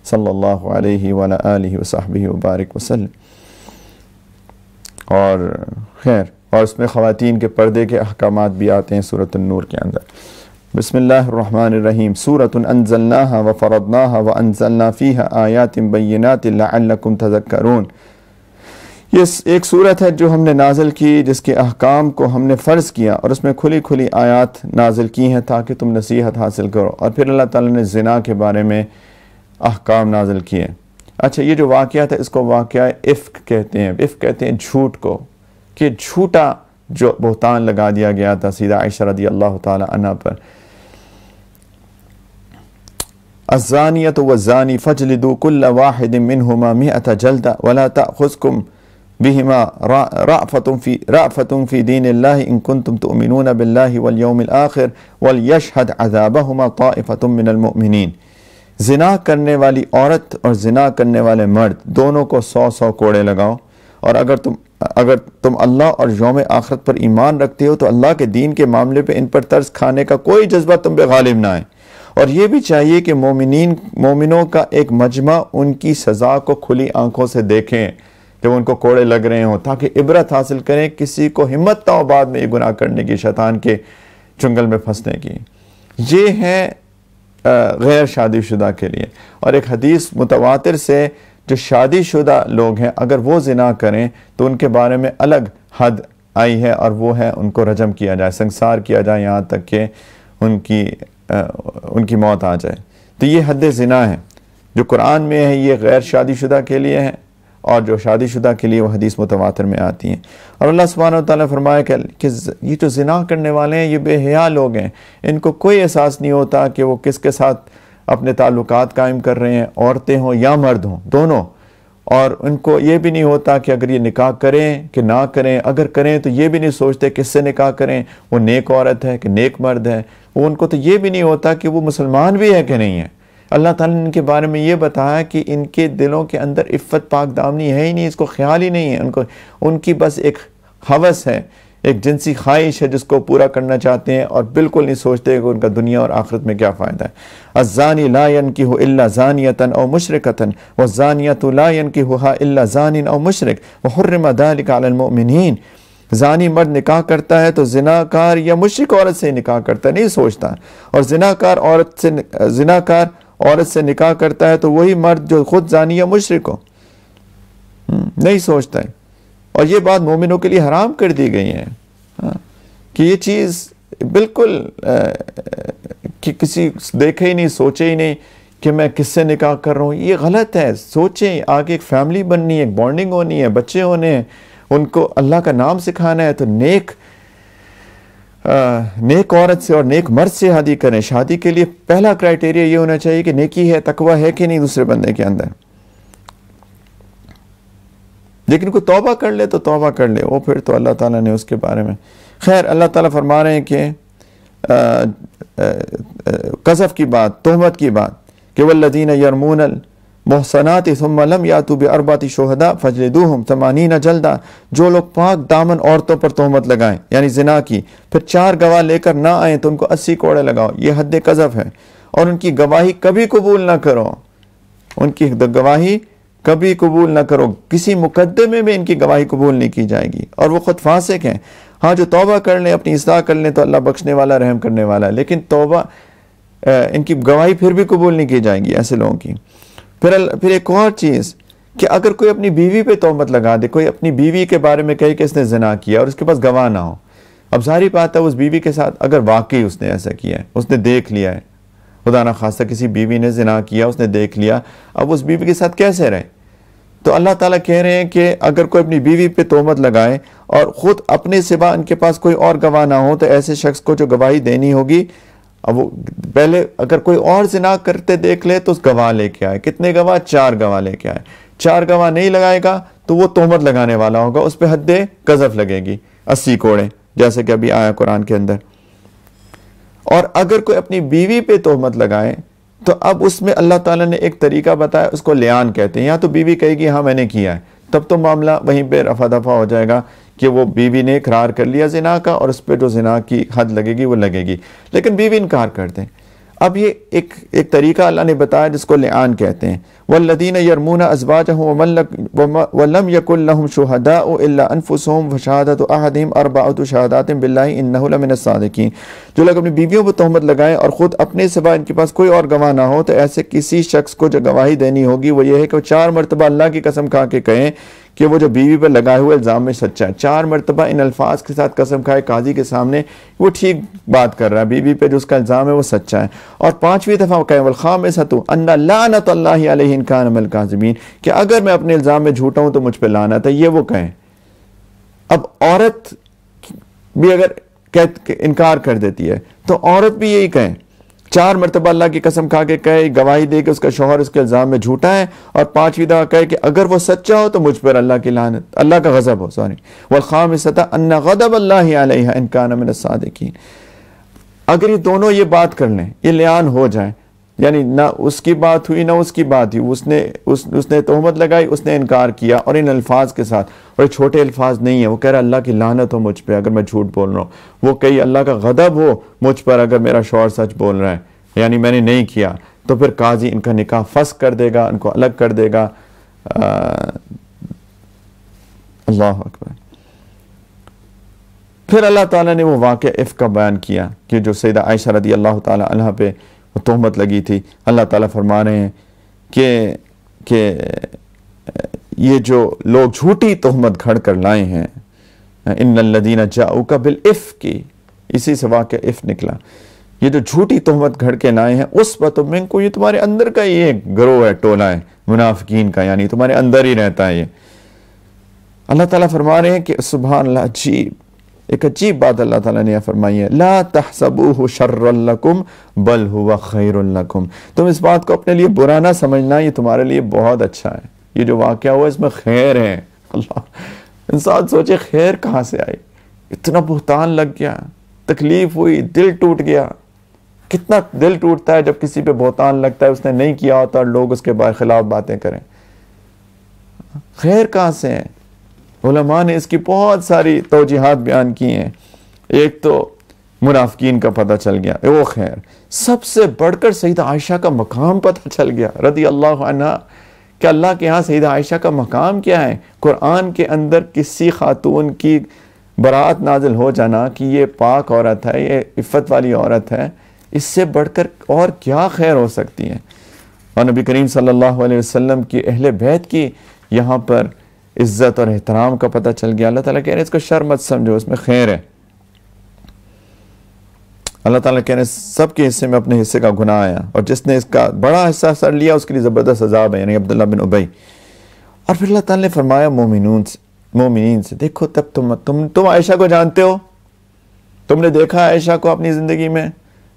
صلی اللہ علیہ وعلی آلہ وصحبہ وبارک وسلم. اور خیر، اور اس میں خواتین کے پردے کے احکامات بھی آتے ہیں سورۃ النور کے اندر. بسم اللہ الرحمن الرحیم. سورۃ انزلناها وفرضناها وانزلنا فیها آیات بینات لعلکم تذکرون. یہ ایک صورت ہے جو ہم نے نازل کی، جس کے احکام کو ہم نے فرض کیا، اور اس میں کھلی کھلی آیات نازل کی ہیں تاکہ تم نصیحت حاصل کرو. اور پھر اللہ تعالیٰ نے زنا کے بارے میں احکام نازل کیے. اچھا، یہ جو واقعہ تھا اس کو واقعہ افک کہتے ہیں. افک کہتے ہیں جھوٹ کو، کہ جھوٹا جو بہتان لگا دیا گیا تھا سیدہ عائشہ رضی اللہ تعالی عنہ پر. الزانیۃ والزانی فاجلدوا کل واحد منہما 100 جلدہ ولا تأخذکم بهما رأفة في دين الله إن كنتم تؤمنون بالله واليوم الآخر وليشهد عذابهما طائفة من المؤمنين. زنا کرنے والی عورت اور زنا کرنے والے مرد دونوں کو 100 کوڑے لگاؤ، اور اگر تم اللہ اور یوم آخرت پر ایمان رکھتے ہو تو اللہ کے دین کے معاملے پہ ان پر ترس کھانے کا کوئی جذبہ تم پہ غالب نہ آئے. اور یہ بھی چاہیے کہ مومنوں کا ایک مجمع ان کی سزا کو کھلی آنکھوں سے دیکھیں جب ان کو کوڑے لگ رہے ہوں، تاکہ عبرت حاصل کریں، کسی کو ہمت نہ ہو بعد میں یہ گناہ کرنے کی، شیطان کے چنگل میں پھنسنے کی. یہ ہے غیر شادی شدہ کے لیے. اور ایک حدیث متواتر سے جو شادی شدہ لوگ ہیں اگر وہ زنا کریں تو ان کے بارے میں الگ حد آئی ہے، اور وہ ہے ان کو رجم کیا جائے، سنگسار کیا جائے یہاں تک کہ ان کی موت آ جائے. تو یہ حد زنا ہے جو قرآن میں ہے، یہ غیر شادی شدہ کے لیے ہے، اور جو شادی شدہ کے لیے وہ حدیث متواتر میں آتی ہیں. اور اللہ سبحانہ و تعالیٰ فرمایا کہ یہ جو زنا کرنے والے ہیں یہ بے حیا لوگ ہیں، ان کو کوئی احساس نہیں ہوتا کہ وہ کس کے ساتھ اپنے تعلقات قائم کر رہے ہیں، عورتیں ہوں یا مرد ہوں دونوں. اور ان کو یہ بھی نہیں ہوتا کہ اگر یہ نکاح کریں کہ نہ کریں، اگر کریں تو یہ بھی نہیں سوچتے کس سے نکاح کریں، وہ نیک عورت ہے کہ نیک مرد ہے. ان کو تو یہ بھی نہیں ہوتا کہ وہ مسلمان بھی ہے کہ نہیں ہے. اللہ تعالیٰ نے ان کے بارے میں یہ بتایا کہ ان کے دلوں کے اندر عفت پاک دامنی ہے ہی نہیں، اس کو خیال ہی نہیں ہے. ان کی بس ایک ہوس ہے ایک جنسی خواہش ہے جس کو پورا کرنا چاہتے ہیں اور بالکل نہیں سوچتے کہ ان کا دنیا اور آخرت میں کیا فائدہ ہے. الزانی لا ينکح الا زانیۃ او مشرکۃ والزانیۃ لا ينکحها الا زان او مشرک وحرم ذلک علی المؤمنین. زانی مرد نکاح کرتا ہے تو زناکار یا مشرک عورت سے نکاح کرتا ہے، نہیں سوچتا. اور زناکار عورت سے نکاح کرتا ہے تو وہی مرد جو خود زانی یا مشرک ہو، نہیں سوچتا ہے. اور یہ بات مومنوں کے لیے حرام کر دی گئی ہے کہ یہ چیز بالکل کہ کسی دیکھے ہی نہیں، سوچے ہی نہیں کہ میں کس سے نکاح کر رہا ہوں. یہ غلط ہے. سوچیں، آگے ایک فیملی بننی ہے، ایک بانڈنگ ہونی ہے، بچے ہونے ہیں، ان کو اللہ کا نام سکھانا ہے، تو نیک عورت سے اور نیک مرد سے شادی کریں. شادی کے لیے پہلا کرائٹیریا یہ ہونا چاہیے کہ نیکی ہے، تقوی ہے کہ نہیں دوسرے بندے کے اندر. لیکن کوئی توبہ کر لے تو توبہ کر لے، وہ پھر تو اللہ تعالیٰ نے اس کے بارے میں. خیر، اللہ تعالیٰ فرما رہے ہیں کہ قذف کی بات، تہمت کی بات کہ والذین یرمون المحصنات ثم لم یاتوا باربعۃ شہداء فجلدوہم 80 جلدہ. جو لوگ پاک دامن عورتوں پر تہمت لگائیں یعنی زنا کی، پھر 4 گواہ لے کر نہ آئیں تو ان کو 80 کوڑے لگاؤ. یہ حد قذف ہے. اور ان کی گواہی کبھی قبول نہ کرو، ان کی گواہی کبھی قبول نہ کرو. کسی مقدمے میں ان کی گواہی قبول نہیں کی جائے گی. اور وہ خود فاسق ہیں. ہاں، جو توبہ کر لیں، اپنی اصلاح کر لیں تو اللہ بخشنے والا، رحم کرنے والا ہے. لیکن توبہ ان کی گواہی پھر بھی قبول نہیں کی جائے گی ایسے لوگوں کی. پھر ایک اور چیز کہ اگر کوئی اپنی بیوی پہ تہمت لگا دے، کوئی اپنی بیوی کے بارے میں کہے کہ اس نے زنا کیا اور اس کے پاس گواہ نہ ہو. اب ظاہری بات ہے اس بیوی کے ساتھ اگر واقعی اس نے ایسا کیا ہے، اس نے دیکھ لیا ہے، خدا نہ خواستہ کسی بیوی نے زنا کیا، اس نے دیکھ لیا، اب اس بیوی کے ساتھ کیسے رہے؟ تو اللہ تعالیٰ کہہ رہے ہیں کہ اگر کوئی اپنی بیوی پہ تہمت لگائے اور خود اپنے سوا ان کے پاس کوئی اور گواہ نہ ہو، تو ایسے شخص کو جو گواہی دینی ہوگی، اب وہ پہلے اگر کوئی اور زنا کرتے دیکھ لے تو اس گواہ لے کے آئے. کتنے گواہ؟ 4 گواہ لے کے آئے. 4 گواہ نہیں لگائے گا تو وہ تہمت لگانے والا ہوگا، اس پہ حد قذف لگے گی، 80 کوڑے، جیسے کہ ابھی آیا قرآن کے اندر. اور اگر کوئی اپنی بیوی پہ تہمت لگائے تو اب اس میں اللہ تعالیٰ نے ایک طریقہ بتایا، اس کو لیان کہتے ہیں. یا تو بیوی کہے گی ہاں میں نے کیا ہے، تب تو معاملہ وہیں پہ رفع دفع ہو جائے گا کہ وہ بیوی نے اقرار کر لیا زنا کا اور اس پہ جو زنا کی حد لگے گی وہ لگے گی. لیکن بیوی انکار کر دیں. اب یہ ایک طریقہ اللہ نے بتایا جس کو لیان کہتے ہیں. والذین یرمون ازواجہم ولم یکن لہم شہداء الا انفسہم فشہادۃ احدہم 4 شہادات باللہ انہ لمن الصادقین. جو لوگ اپنی بیویوں پر تہمت لگائیں اور خود اپنے سوا ان کے پاس کوئی اور گواہ نہ ہو، تو ایسے کسی شخص کو جو گواہی دینی ہوگی وہ یہ ہے کہ وہ 4 مرتبہ اللہ کی قسم کھا کے کہیں کہ وہ جو بیوی پر لگائے ہوئے الزام میں سچا ہے. 4 مرتبہ ان الفاظ کے ساتھ قسم کھائے قاضی کے سامنے وہ ٹھیک بات کر رہا ہے، بیوی پہ جو اس کا الزام ہے وہ سچا ہے. اور 5ویں دفعہ کہیں والخامسۃ ان لعنۃ اللہ علیہ ان کان من الکاذبین، کہ اگر میں اپنے الزام میں جھوٹا ہوں تو مجھ پہ لعنت ہے. یہ وہ کہیں. اب عورت بھی اگر انکار کر دیتی ہے تو عورت بھی یہی کہیں، 4 مرتبہ اللہ کی قسم کھا کے کہے، گواہی دے کہ اس کا شوہر اس کے الزام میں جھوٹا ہے، اور 5ویں دفعہ کہے کہ اگر وہ سچا ہو تو مجھ پر اللہ کی لعنت، اللہ کا غضب ہو. والخامسۃ ان غضب اللہ علیہ ان کان من الصادقین. اگر یہ دونوں یہ بات کر لیں، یہ لیان ہو جائیں، یعنی نہ اس کی بات ہوئی نہ اس کی بات ہوئی، اس نے تہمت لگائی، اس نے انکار کیا، اور ان الفاظ کے ساتھ، اور یہ چھوٹے الفاظ نہیں ہیں. وہ کہہ رہا اللہ کی لعنت ہو مجھ پہ اگر میں جھوٹ بول رہا ہوں، وہ کہی اللہ کا غضب ہو مجھ پر اگر میرا شوہر سچ بول رہا ہے، یعنی میں نے نہیں کیا، تو پھر قاضی ان کا نکاح فسخ کر دے گا، ان کو الگ کر دے گا. اللہ اکبر. پھر اللہ تعالیٰ نے وہ واقعہ عفق کا بیان کیا کہ جو سیدہ عائشہ رضی اللہ تعالیٰ عنہ پہ وہ تہمت لگی تھی. اللہ تعالیٰ فرما رہے ہیں کہ یہ جو لوگ جھوٹی تہمت گھڑ کر لائے ہیں، ان الذین جاؤک بالعفک، اسی سے واقعہ عفق نکلا. یہ جو جھوٹی تہمت گھڑ کے لائے ہیں عصبۃ منکم، یہ تمہارے اندر کا یہ گروہ ہے، ٹولہ ہے منافقین کا، یعنی تمہارے اندر ہی رہتا ہے یہ. اللہ تعالیٰ فرما رہے ہیں کہ سبحان اللہ، ایک عجیب بات اللہ تعالیٰ نے فرمائی ہے، لا تحسبوہ شرا لکم بل ہوا خیر لکم. تم اس بات کو اپنے لیے برا نہ سمجھنا، یہ تمہارے لیے بہت اچھا ہے. یہ جو واقعہ ہوا اس میں خیر ہے. اللہ، انسان سوچے خیر کہاں سے آئی؟ اتنا بہتان لگ گیا، تکلیف ہوئی، دل ٹوٹ گیا. کتنا دل ٹوٹتا ہے جب کسی پہ بہتان لگتا ہے، اس نے نہیں کیا ہوتا اور لوگ اس کے خلاف باتیں کریں. خیر کہاں سے ہے؟ علماء نے اس کی بہت ساری توجیحات بیان کی ہیں. ایک تو منافقین کا پتہ چل گیا، وہ خیر، سب سے بڑھ کر سیدہ عائشہ کا مقام پتہ چل گیا رضی اللہ عنہ، کہ اللہ کے ہاں سیدہ عائشہ کا مقام کیا ہے. قرآن کے اندر کسی خاتون کی برات نازل ہو جانا کہ یہ پاک عورت ہے، یہ عفت والی عورت ہے، اس سے بڑھ کر اور کیا خیر ہو سکتی ہے. اور نبی کریم صلی اللہ علیہ وسلم کی اہل بیت کی یہاں پر عزت اور احترام کا پتہ چل گیا. اللہ تعالیٰ کہہ رہے ہیں اس کو شر مت سمجھو، اس میں خیر ہے. اللہ تعالیٰ کہہ رہے ہیں سب کے حصے میں اپنے حصے کا گناہ آیا، اور جس نے اس کا بڑا حصہ سر لیا اس کے لیے زبردست عذاب ہے، یعنی عبداللہ بن ابی. اور پھر اللہ تعالیٰ نے فرمایا مومنین سے، دیکھو تب تم عائشہ کو جانتے ہو، تم نے دیکھا عائشہ کو اپنی زندگی میں،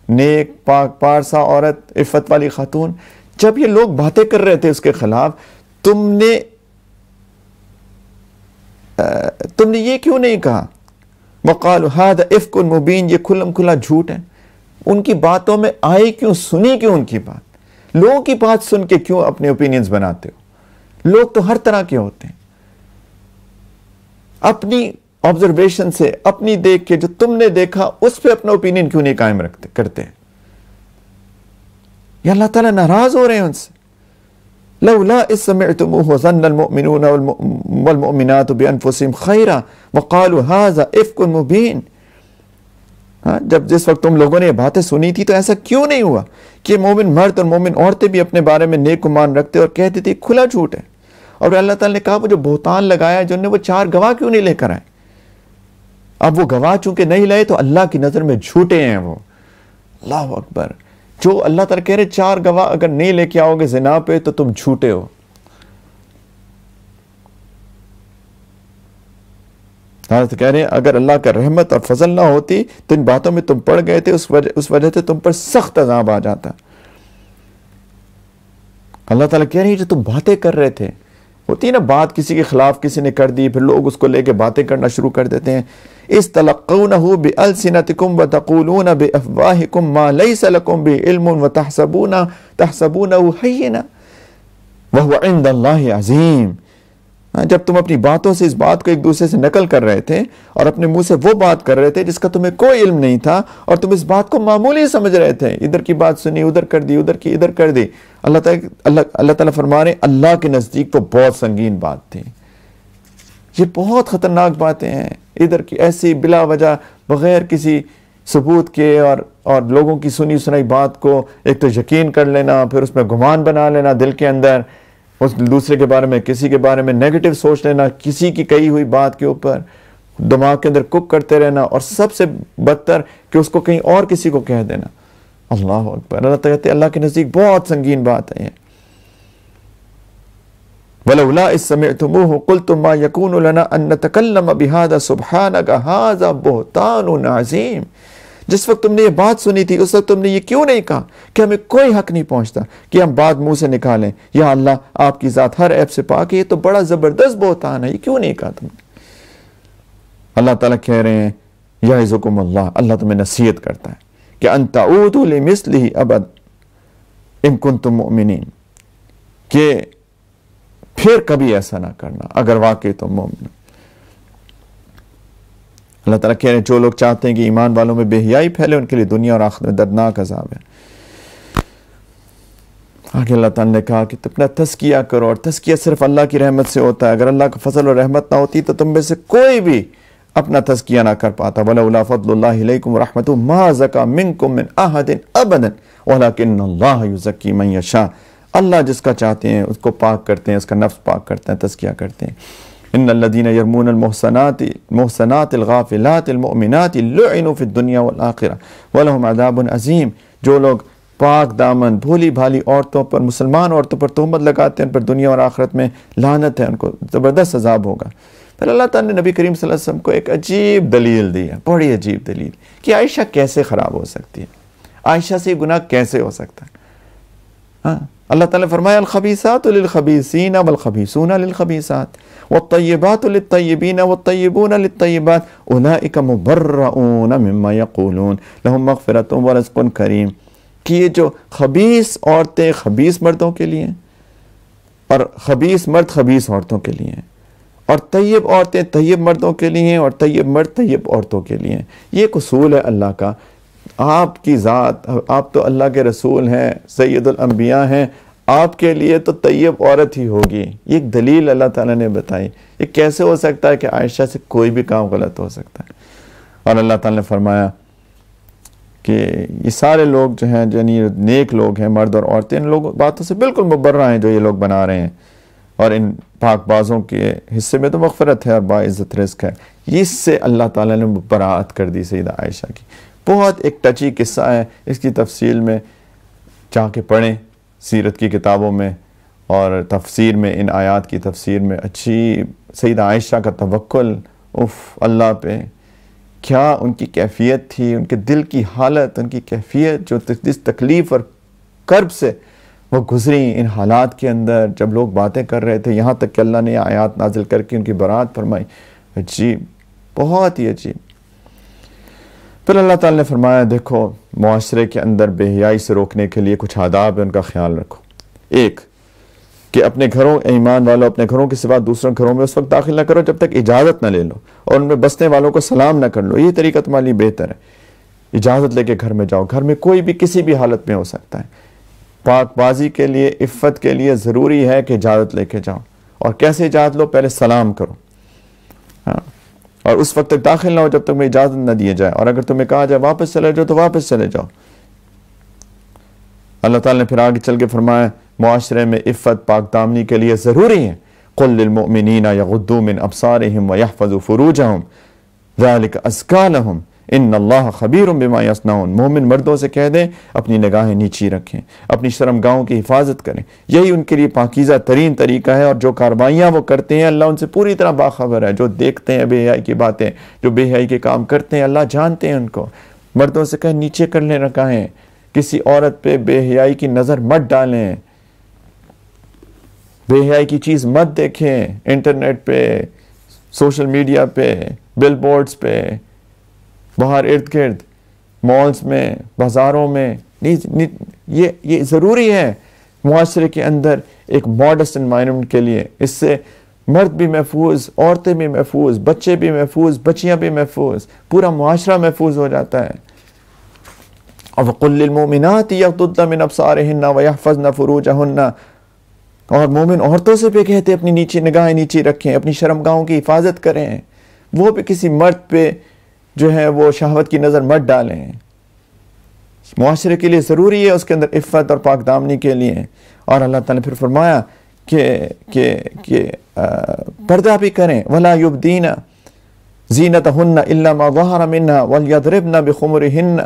نیک پاک پارسا عورت، عفت والی خاتون. جب یہ لوگ باتیں کر رہے تھے اس کے خلاف، تم نے یہ کیوں نہیں کہا وقالوا هذا افک مبین، یہ کھلم کھلا جھوٹ ہے. ان کی باتوں میں آئی کیوں، سنی کیوں ان کی بات؟ لوگوں کی بات سن کے کیوں اپنے اوپینینز بناتے ہو؟ لوگ تو ہر طرح کے ہوتے ہیں. اپنی آبزرویشن سے، اپنی دیکھ کے جو تم نے دیکھا اس پہ اپنا اوپینین کیوں نہیں قائم کرتے؟ یہ اللہ تعالیٰ ناراض ہو رہے ہیں ان سے. لولا اذ سمعتموه ظن المؤمنون والمؤمنات بانفسهم خیرا وقالوا هذا افک مبین. جس وقت تم لوگوں نے یہ باتیں سنی تھی تو ایسا کیوں نہیں ہوا کہ مومن مرد اور مومن عورتیں بھی اپنے بارے میں نیک گمان رکھتے اور کہتے تھے کھلا جھوٹ ہے. اور اللہ تعالیٰ نے کہا وہ جو بہتان لگایا، جو نے وہ 4 گواہ کیوں نہیں لے کر آئے؟ اب وہ گواہ چونکہ نہیں لائے تو اللہ کی نظر میں جھوٹے ہیں وہ. اللہ اکبر. جو اللہ تعالیٰ کہہ رہے 4 گواہ اگر نہیں لے کے آؤ گے زنا پہ تو تم جھوٹے ہو. حضرت کہہ رہے ہیں اگر اللہ کا رحمت اور فضل نہ ہوتی تو ان باتوں میں تم پڑ گئے تھے، اس وجہ سے تم پر سخت عذاب آ جاتا. اللہ تعالیٰ کہہ رہے ہیں جو تم باتیں کر رہے تھے، ہوتی ہے نا بات کسی کے خلاف کسی نے کر دی، پھر لوگ اس کو لے کے باتیں کرنا شروع کر دیتے ہیں. استلقونه بألسنتكم وتقولون بأفواهكم ما ليس لكم به علم وتحسبونه هينا وهو عند الله عظيم. جب تم اپنی باتوں سے اس بات کو ایک دوسرے سے نقل کر رہے تھے اور اپنے منہ سے وہ بات کر رہے تھے جس کا تمہیں کوئی علم نہیں تھا، اور تم اس بات کو معمولی سمجھ رہے تھے، ادھر کی بات سنی ادھر کر دی، ادھر کی ادھر کر دی. اللہ تعالیٰ فرما رہے اللہ کے نزدیک وہ بہت سنگین بات تھی. یہ بہت خطرناک باتیں ہیں، ادھر کی ایسی بلا وجہ بغیر کسی ثبوت کے اور لوگوں کی سنی سنائی بات کو ایک تو یقین کر لینا، پھر اس میں گمان بنا لینا دل کے اندر، اس دوسرے کے بارے میں کسی کے بارے میں نیگیٹو سوچ لینا، کسی کی کہی ہوئی بات کے اوپر دماغ کے اندر کک کرتے رہنا، اور سب سے بدتر کہ اس کو کہیں اور کسی کو کہہ دینا. اللہ اکبر. اللہ کہتے ہیں اللہ کے نزدیک بہت سنگین بات ہے. وَلَوْلَا إِذْ سَمِعْتُمُوهُ قُلْتُمْ مَا يَكُونُ لَنَا أَن نَّتَكَلَّمَ بِهَذَا سُبْحَانَكَ هَذَا بُهْتَانٌ عَظِيمٌ. جس وقت تم نے یہ بات سنی تھی اس وقت تم نے یہ کیوں نہیں کہا کہ ہمیں کوئی حق نہیں پہنچتا کہ ہم بات منہ سے نکالیں، یا اللہ آپ کی ذات ہر عیب سے پاک ہے، یہ تو بڑا زبردست بہتان ہے، یہ کیوں نہیں کہا تم نے؟ اللہ تعالیٰ کہہ رہے ہیں یعظکم اللہ، اللہ تمہیں نصیحت کرتا ہے کہ ان تعودوا لمثلہ ابد ان کنتم مؤمنین، کہ پھر کبھی ایسا نہ کرنا اگر واقعی تم مومن. اللہ تعالیٰ کہہ رہے ہیں جو لوگ چاہتے ہیں کہ ایمان والوں میں بے حیائی پھیلے ان کے لیے دنیا اور آخرت میں دردناک عذاب ہے. آگے اللہ تعالیٰ نے کہا کہ تم اپنا تزکیہ کرو، اور تزکیہ صرف اللہ کی رحمت سے ہوتا ہے. اگر اللہ کا فضل اور رحمت نہ ہوتی تو تم میں سے کوئی بھی اپنا تزکیہ نہ کر پاتا. وَلَوْلَا فَضْلُ اللَّهِ عَلَيْكُمْ وَرَحْمَتُهُ مَا زَكَىٰ مِنْكُمْ مِنْ أَحَدٍ أَبَدًا وَلَكِنَّ اللَّهَ يُزَكِّي مَن يَشَاءُ. اللہ جس کا چاہتے ہیں اس کو پاک کرتے ہیں، اس کا نفس پاک کرتے ہیں، تزکیہ کرتے ہیں. ان الذين يرمون المحصنات الغافلات المؤمنات لعنوا في الدنيا والآخرة ولهم عذاب عظيم. جو لوگ پاک دامن بھولی بھالی عورتوں پر، مسلمان عورتوں پر تہمت لگاتے ہیں، ان پر دنیا اور آخرت میں لعنت ہے، ان کو زبردست عذاب ہوگا. پھر اللہ تعالیٰ نے نبی کریم صلی اللہ علیہ وسلم کو ایک عجیب دلیل دی ہے، بڑی عجیب دلیل، کہ عائشہ کیسے خراب ہو سکتی ہے، عائشہ سے گناہ کیسے ہو سکتا ہے. ہاں اللہ تعالیٰ نے فرمایا الخبیثات للخبیثین والخبیثون للخبیثات والطیبات للطیبین والطیبون للطیبات اولئک مبرؤون مما یقولون لہم مغفرۃ ورزق کریم. کہ یہ جو خبیث عورتیں خبیث مردوں کے لیے ہیں، اور خبیث مرد خبیث عورتوں کے لیے ہیں، اور طیب عورتیں طیب مردوں کے لیے ہیں اور طیب مرد طیب عورتوں کے لیے ہیں۔ یہ ایک اصول ہے اللہ کا۔ آپ کی ذات، آپ تو اللہ کے رسول ہیں، سید الانبیاء ہیں، آپ کے لیے تو طیب عورت ہی ہوگی۔ یہ ایک دلیل اللہ تعالیٰ نے بتائی۔ یہ کیسے ہو سکتا ہے کہ عائشہ سے کوئی بھی کام غلط ہو سکتا ہے؟ اور اللہ تعالیٰ نے فرمایا کہ یہ سارے لوگ جو ہیں، یعنی نیک لوگ ہیں، مرد اور عورتیں، ان لوگ باتوں سے بالکل مبرہ ہیں جو یہ لوگ بنا رہے ہیں، اور ان پاک بازوں کے حصے میں تو مغفرت ہے اور باعزت رزق ہے۔ اس سے اللہ تعالیٰ نے براعت کر دی سیدہ عائشہ کی۔ بہت ایک ٹچی قصہ ہے، اس کی تفصیل میں جا کے پڑھیں سیرت کی کتابوں میں، اور تفسیر میں، ان آیات کی تفسیر میں اچھی سیدہ عائشہ کا توکل اللہ پہ، کیا ان کی کیفیت تھی، ان کے دل کی حالت، ان کی کیفیت، جو جس تکلیف اور کرب سے وہ گزری ان حالات کے اندر، جب لوگ باتیں کر رہے تھے، یہاں تک کہ اللہ نے آیات نازل کر کے ان کی برات فرمائی۔ عجیب، بہت ہی عجیب۔ پھر اللہ تعالیٰ نے فرمایا دیکھو معاشرے کے اندر بے حیائی سے روکنے کے لیے کچھ آداب ہے، ان کا خیال رکھو۔ ایک کہ اپنے گھروں، ایمان والوں اپنے گھروں کے سوا دوسروں گھروں میں اس وقت داخل نہ کرو جب تک اجازت نہ لے لو، اور ان میں بسنے والوں کو سلام نہ کر لو۔ یہ طریقہ تمہارے لیے بہتر ہے۔ اجازت لے کے گھر میں جاؤ، گھر میں کوئی بھی کسی بھی حالت میں ہو سکتا ہے۔ پاک بازی کے لیے، عفت کے لیے ضروری ہے کہ اجازت لے کے جاؤ۔ اور کیسے اجازت لو؟ پہلے سلام کرو، ہاں، اور اس وقت تک داخل نہ ہو جب تک میں اجازت نہ دیے جائے، اور اگر تمہیں کہا جائے واپس چلے جاؤ تو واپس چلے جاؤ۔ اللہ تعالیٰ نے پھر آگے چل کے فرمایا معاشرے میں عفت پاک دامنی کے لیے ضروری ہے۔ قُلْ لِلْمُؤْمِنِينَ يَغُضُّوا مِنْ أَبْصَارِهِمْ وَيَحْفَظُوا فُرُوجَهُمْ ذَلِكَ أَزْكَىٰ لَهُمْ إِنَّ اللَّهَ خَبِيرٌ بِمَا يَصْنَعُونَ۔ مومن مردوں سے کہہ دیں اپنی نگاہیں نیچی رکھیں، اپنی شرمگاہوں کی حفاظت کریں، یہی ان کے لیے پاکیزہ ترین طریقہ ہے، اور جو کارروائیاں وہ کرتے ہیں اللہ ان سے پوری طرح باخبر ہے۔ جو دیکھتے ہیں بے حیائی کی باتیں، جو بے حیائی کے کام کرتے ہیں، اللہ جانتے ہیں ان کو۔ مردوں سے کہیں نیچے کر لیں نگاہیں، کسی عورت پہ بے حیائی کی نظر مت ڈالیں، بے حیائی کی چیز مت دیکھیں، انٹرنیٹ پہ، سوشل میڈیا پہ، بل بورڈز پہ، باہر ارد گرد، مالز میں، بازاروں میں۔ یہ ضروری ہے معاشرے کے اندر ایک ماڈسٹ انوائرمنٹ کے لیے۔ اس سے مرد بھی محفوظ، عورتیں بھی محفوظ، بچے بھی محفوظ، بچیاں بھی محفوظ، پورا معاشرہ محفوظ ہو جاتا ہے۔ وَقُلْ لِلْمُؤْمِنَاتِ يَغْضُضْنَ مِنْ أَبْصَارِهِنَّ وَيَحْفَظْنَ فُرُوجَهُنَّ، اور مومن عورتوں سے بھی کہتے اپنی نیچی نگاہیں نیچی رکھیں، اپنی شرمگاہوں کی حفاظت کریں، وہ بھی کسی مرد پہ جو ہے وہ شہوت کی نظر مت ڈالیں۔ معاشرے کے لیے ضروری ہے اس کے اندر عفت اور پاک دامنی کے لیے۔ اور اللہ تعالیٰ نے پھر فرمایا کہ پردہ بھی کریں، وَلَا يُبْدِينَ زِينَتَهُنَّ إِلَّا مَا ظَهَرَ مِنْهَا وَلْيَضْرِبْنَ بِخُمُرِهِنَّ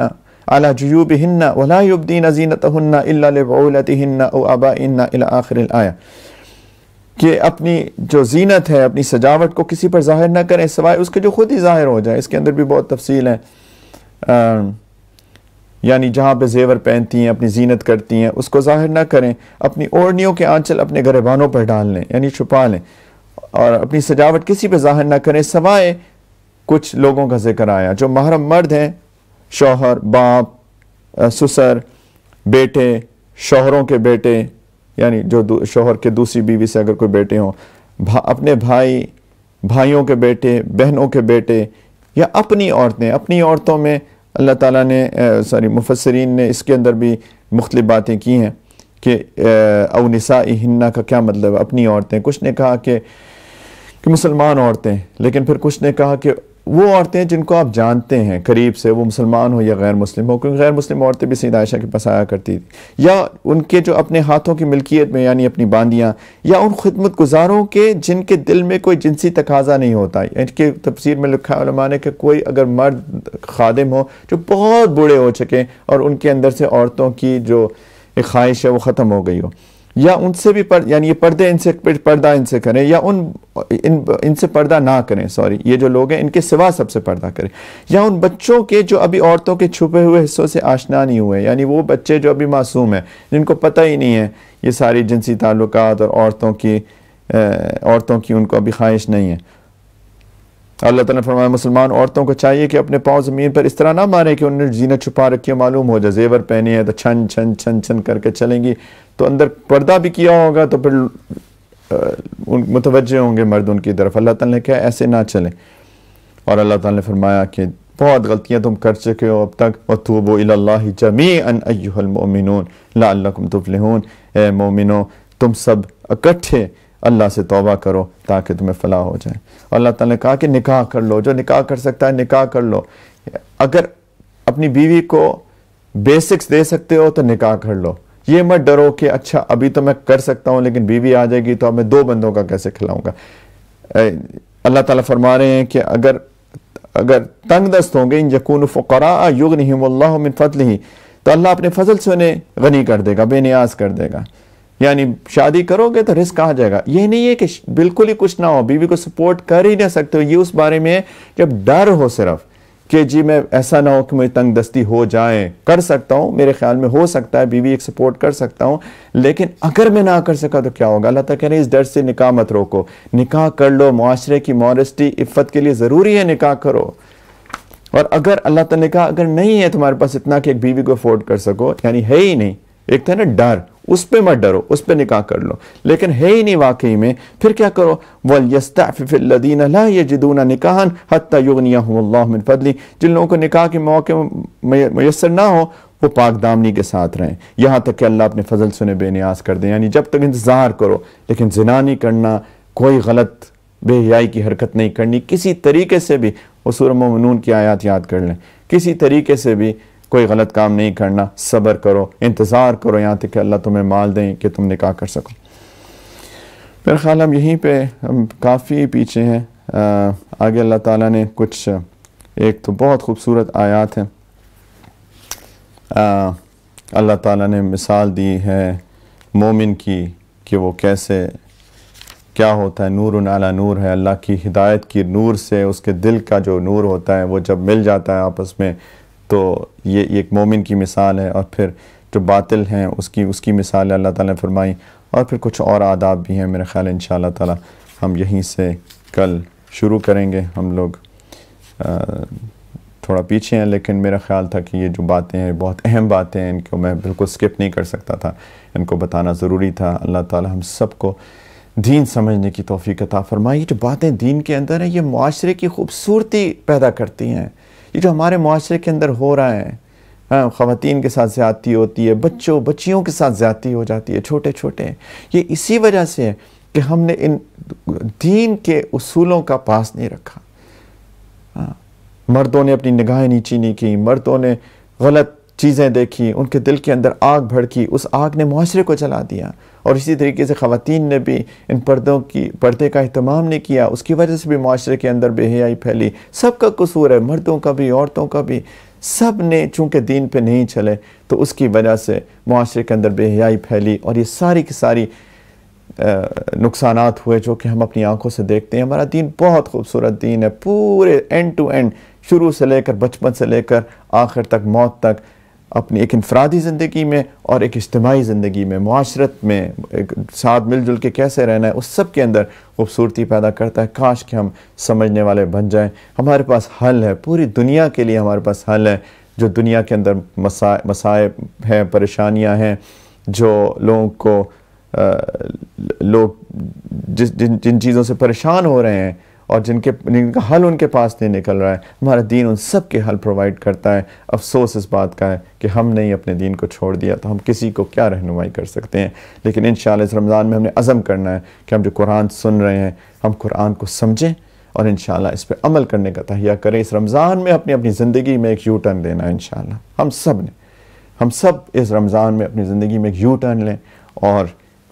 عَلَى جُيُوبِهِنَّ وَلَا يُبْدِينَ زِينَتَهُنَّ إِلَّا لِبُعُولَتِهِنَّ أَوْ آبَائِهِنَّ إِلَى آخِرِ الْآيَةِ، کہ اپنی جو زینت ہے، اپنی سجاوٹ کو کسی پر ظاہر نہ کریں سوائے اس کے جو خود ہی ظاہر ہو جائے۔ اس کے اندر بھی بہت تفصیل ہے، یعنی جہاں پہ زیور پہنتی ہیں، اپنی زینت کرتی ہیں، اس کو ظاہر نہ کریں۔ اپنی اوڑھنیوں کے آنچل اپنے گریبانوں پر ڈال لیں، یعنی چھپا لیں، اور اپنی سجاوٹ کسی پہ ظاہر نہ کریں سوائے کچھ لوگوں کا ذکر آیا جو محرم مرد ہیں، شوہر، باپ، سسر، بیٹے، شوہروں کے بیٹے، یعنی جو شوہر کے دوسری بیوی سے اگر کوئی بیٹے ہوں، اپنے بھائی، بھائیوں کے بیٹے، بہنوں کے بیٹے، یا اپنی عورتیں۔ اپنی عورتوں میں اللہ تعالیٰ نے مفسرین نے اس کے اندر بھی مختلف باتیں کی ہیں کہ او نسائہن کا کیا مطلب ہے، اپنی عورتیں۔ کچھ نے کہا کہ مسلمان عورتیں، لیکن پھر کچھ نے کہا کہ وہ عورتیں جن کو آپ جانتے ہیں قریب سے، وہ مسلمان ہو یا غیر مسلم ہو، کیونکہ غیر مسلم عورتیں بھی سیدہ عائشہ کے پاس آیا کرتی تھی، یا ان کے جو اپنے ہاتھوں کی ملکیت میں، یعنی اپنی باندیاں، یا ان خدمت گزاروں کے جن کے دل میں کوئی جنسی تقاضا نہیں ہوتا۔ ان کے تفسیر میں لکھا علماء نے کہ کوئی اگر مرد خادم ہو جو بہت بوڑھے ہو چکے اور ان کے اندر سے عورتوں کی جو ایک خواہش ہے وہ ختم ہو گئی ہو، یا ان سے بھی یعنی یہ پردے ان سے پردہ ان سے کریں، یا ان سے پردہ نہ کریں، سوری، یہ جو لوگ ہیں ان کے سوا سب سے پردہ کریں، یا ان بچوں کے جو ابھی عورتوں کے چھپے ہوئے حصوں سے آشنا نہیں ہوئے، یعنی وہ بچے جو ابھی معصوم ہیں، جن کو پتہ ہی نہیں ہے یہ ساری جنسی تعلقات اور عورتوں کی ان کو ابھی خواہش نہیں ہے۔ اللہ تعالیٰ نے فرمایا مسلمان عورتوں کو چاہیے کہ اپنے پاؤں زمین پر اس طرح نہ مارے کہ انہوں نے زینت چھپا رکھی ہے، معلوم ہو جائے زیور پہنے ہیں تو چھن چھن چھن چھن کر کے چلیں گی، تو اندر پردہ بھی کیا ہوگا تو پھر متوجہ ہوں گے مرد ان کی طرف. اللہ تعالیٰ نے کہا ایسے نہ چلیں. اور اللہ تعالیٰ نے فرمایا کہ بہت غلطیاں تم کر چکے ہو اب تک. وَتُوبُوا إِلَى اللَّهِ جَمِيعًا أَيُّهَا الْمُؤْمِنُونَ لَعَلَّكُمْ تُفْلِحُونَ. اے مومنو تم سب اکٹھے اللہ سے توبہ کرو تاکہ تمہیں فلاح ہو جائے. اور اللہ تعالیٰ نے کہا کہ نکاح کر لو, جو نکاح کر سکتا ہے نکاح کر لو. اگر اپنی بیوی کو بیسکس دے سکتے ہو تو نکاح کر لو. یہ مت ڈرو کہ اچھا ابھی تو میں کر سکتا ہوں لیکن بیوی آ جائے گی تو اب میں 2 بندوں کا کیسے کھلاؤں گا. اللہ تعالیٰ فرما رہے ہیں کہ اگر تنگ دست ہوں گے ان یکونوا فقراء یغنہم اللہ من فضلہ, تو اللہ اپنے فضل سے انہیں غنی کر دے گا, بے نیاز کر دے گا. یعنی شادی کرو گے تو رزق آ جائے گا. یہ نہیں ہے کہ بالکل ہی کچھ نہ ہو, بیوی کو سپورٹ کر ہی نہیں سکتے ہو. یہ اس بارے میں ہے جب ڈر ہو صرف کہ جی میں ایسا نہ ہو کہ مجھے تنگ دستی ہو جائے. کر سکتا ہوں, میرے خیال میں ہو سکتا ہے بیوی ایک سپورٹ کر سکتا ہوں, لیکن اگر میں نہ کر سکا تو کیا ہوگا. اللہ تعالیٰ کہہ رہے ہیں اس ڈر سے نکاح مت روکو, نکاح کر لو. معاشرے کی ماڈسٹی عفت کے لیے ضروری ہے, نکاح کرو. اور اگر اللہ تعالیٰ نے کہا اگر نہیں ہے تمہارے پاس اتنا کہ ایک بیوی کو افورڈ کر سکو, یعنی ہے ہی نہیں, ایک تھا نا ڈر, اس پہ مت ڈرو, اس پہ نکاح کر لو. لیکن ہے ہی نہیں واقعی میں, پھر کیا کرو. وَلْيَسْتَعْفِفِ الَّذِينَ لَا يَجِدُونَ نِكَاحًا حَتَّى يُغْنِيَهُمُ اللَّهُ مِنْ فَضْلِهِ. جن لوگوں کو نکاح کے موقع میسر نہ ہو وہ پاک دامنی کے ساتھ رہیں یہاں تک کہ اللہ اپنے فضل سے انہیں بے نیاز کر دیں. یعنی جب تک انتظار کرو, لیکن زنا نہیں کرنا, کوئی غلط بے حیائی کی حرکت نہیں کرنی کسی طریقے سے بھی. وہ سورہ مومنون کی آیات یاد کر لیں. کسی طریقے سے بھی کوئی غلط کام نہیں کرنا, صبر کرو, انتظار کرو یہاں تک کہ اللہ تمہیں مال دیں کہ تم نکاح کر سکو. میرے خیال ہم یہیں پہ ہم کافی پیچھے ہیں. آگے اللہ تعالیٰ نے کچھ ایک تو بہت خوبصورت آیات ہیں. اللہ تعالیٰ نے مثال دی ہے مومن کی کہ وہ کیسے کیا ہوتا ہے. نور علی نور ہے, اللہ کی ہدایت کی نور سے اس کے دل کا جو نور ہوتا ہے وہ جب مل جاتا ہے آپس میں تو یہ ایک مومن کی مثال ہے. اور پھر جو باطل ہیں اس کی مثال اللہ تعالیٰ نے فرمائی. اور پھر کچھ اور آداب بھی ہیں. میرے خیال ہے انشاءاللہ تعالیٰ ہم یہیں سے کل شروع کریں گے. ہم لوگ تھوڑا پیچھے ہیں لیکن میرا خیال تھا کہ یہ جو باتیں ہیں بہت اہم باتیں ہیں, ان کو میں بالکل سکپ نہیں کر سکتا تھا, ان کو بتانا ضروری تھا. اللہ تعالیٰ ہم سب کو دین سمجھنے کی توفیق عطا فرمائے. یہ جو باتیں دین کے اندر ہیں یہ معاشرے کی خوبصورتی پیدا کرتی ہیں. یہ جو ہمارے معاشرے کے اندر ہو رہا ہے, خواتین کے ساتھ زیادتی ہوتی ہے, بچیوں کے ساتھ زیادتی ہو جاتی ہے, چھوٹے چھوٹے, یہ اسی وجہ سے ہے کہ ہم نے ان دین کے اصولوں کا پاس نہیں رکھا. مردوں نے اپنی نگاہیں نیچی نہیں کی, مردوں نے غلط چیزیں دیکھی, ان کے دل کے اندر آگ بھڑکی, اس آگ نے معاشرے کو جلا دیا. اور اسی طریقے سے خواتین نے بھی ان پردے کا اہتمام نہیں کیا, اس کی وجہ سے بھی معاشرے کے اندر بے حیائی پھیلی. سب کا قصور ہے, مردوں کا بھی عورتوں کا بھی. سب نے چونکہ دین پہ نہیں چلے تو اس کی وجہ سے معاشرے کے اندر بے حیائی پھیلی. اور یہ ساری کی ساری نقصانات ہوئے جو کہ ہم اپنی آنکھوں سے دیکھتے ہیں. ہمارا دین بہت خوبصورت دین ہے, پورے اینڈ ٹو اینڈ, شروع سے لے کر بچپن سے لے کر آخر تک موت تک, اپنی ایک انفرادی زندگی میں اور ایک اجتماعی زندگی میں, معاشرت میں ایک ساتھ مل جل کے کیسے رہنا ہے, اس سب کے اندر خوبصورتی پیدا کرتا ہے. کاش کہ ہم سمجھنے والے بن جائیں. ہمارے پاس حل ہے, پوری دنیا کے لیے ہمارے پاس حل ہے. جو دنیا کے اندر مسائب ہیں, پریشانیاں ہیں, جو لوگوں کو جن چیزوں سے پریشان ہو رہے ہیں اور جن کا حل ان کے پاس نہیں نکل رہا ہے, ہمارا دین ان سب کے حل پرووائڈ کرتا ہے. افسوس اس بات کا ہے کہ ہم نے اپنے دین کو چھوڑ دیا تو ہم کسی کو کیا رہنمائی کر سکتے ہیں. لیکن انشاءاللہ اس رمضان میں ہم نے عزم کرنا ہے کہ ہم جو قرآن سن رہے ہیں ہم قرآن کو سمجھیں اور انشاءاللہ اس پہ عمل کرنے کا تہیہ کریں. اس رمضان میں اپنی زندگی میں ایک یو ٹرن لینا ہے انشاءاللہ. ہم سب اس رمضان میں اپنی زندگی میں ایک یو ٹرن لیں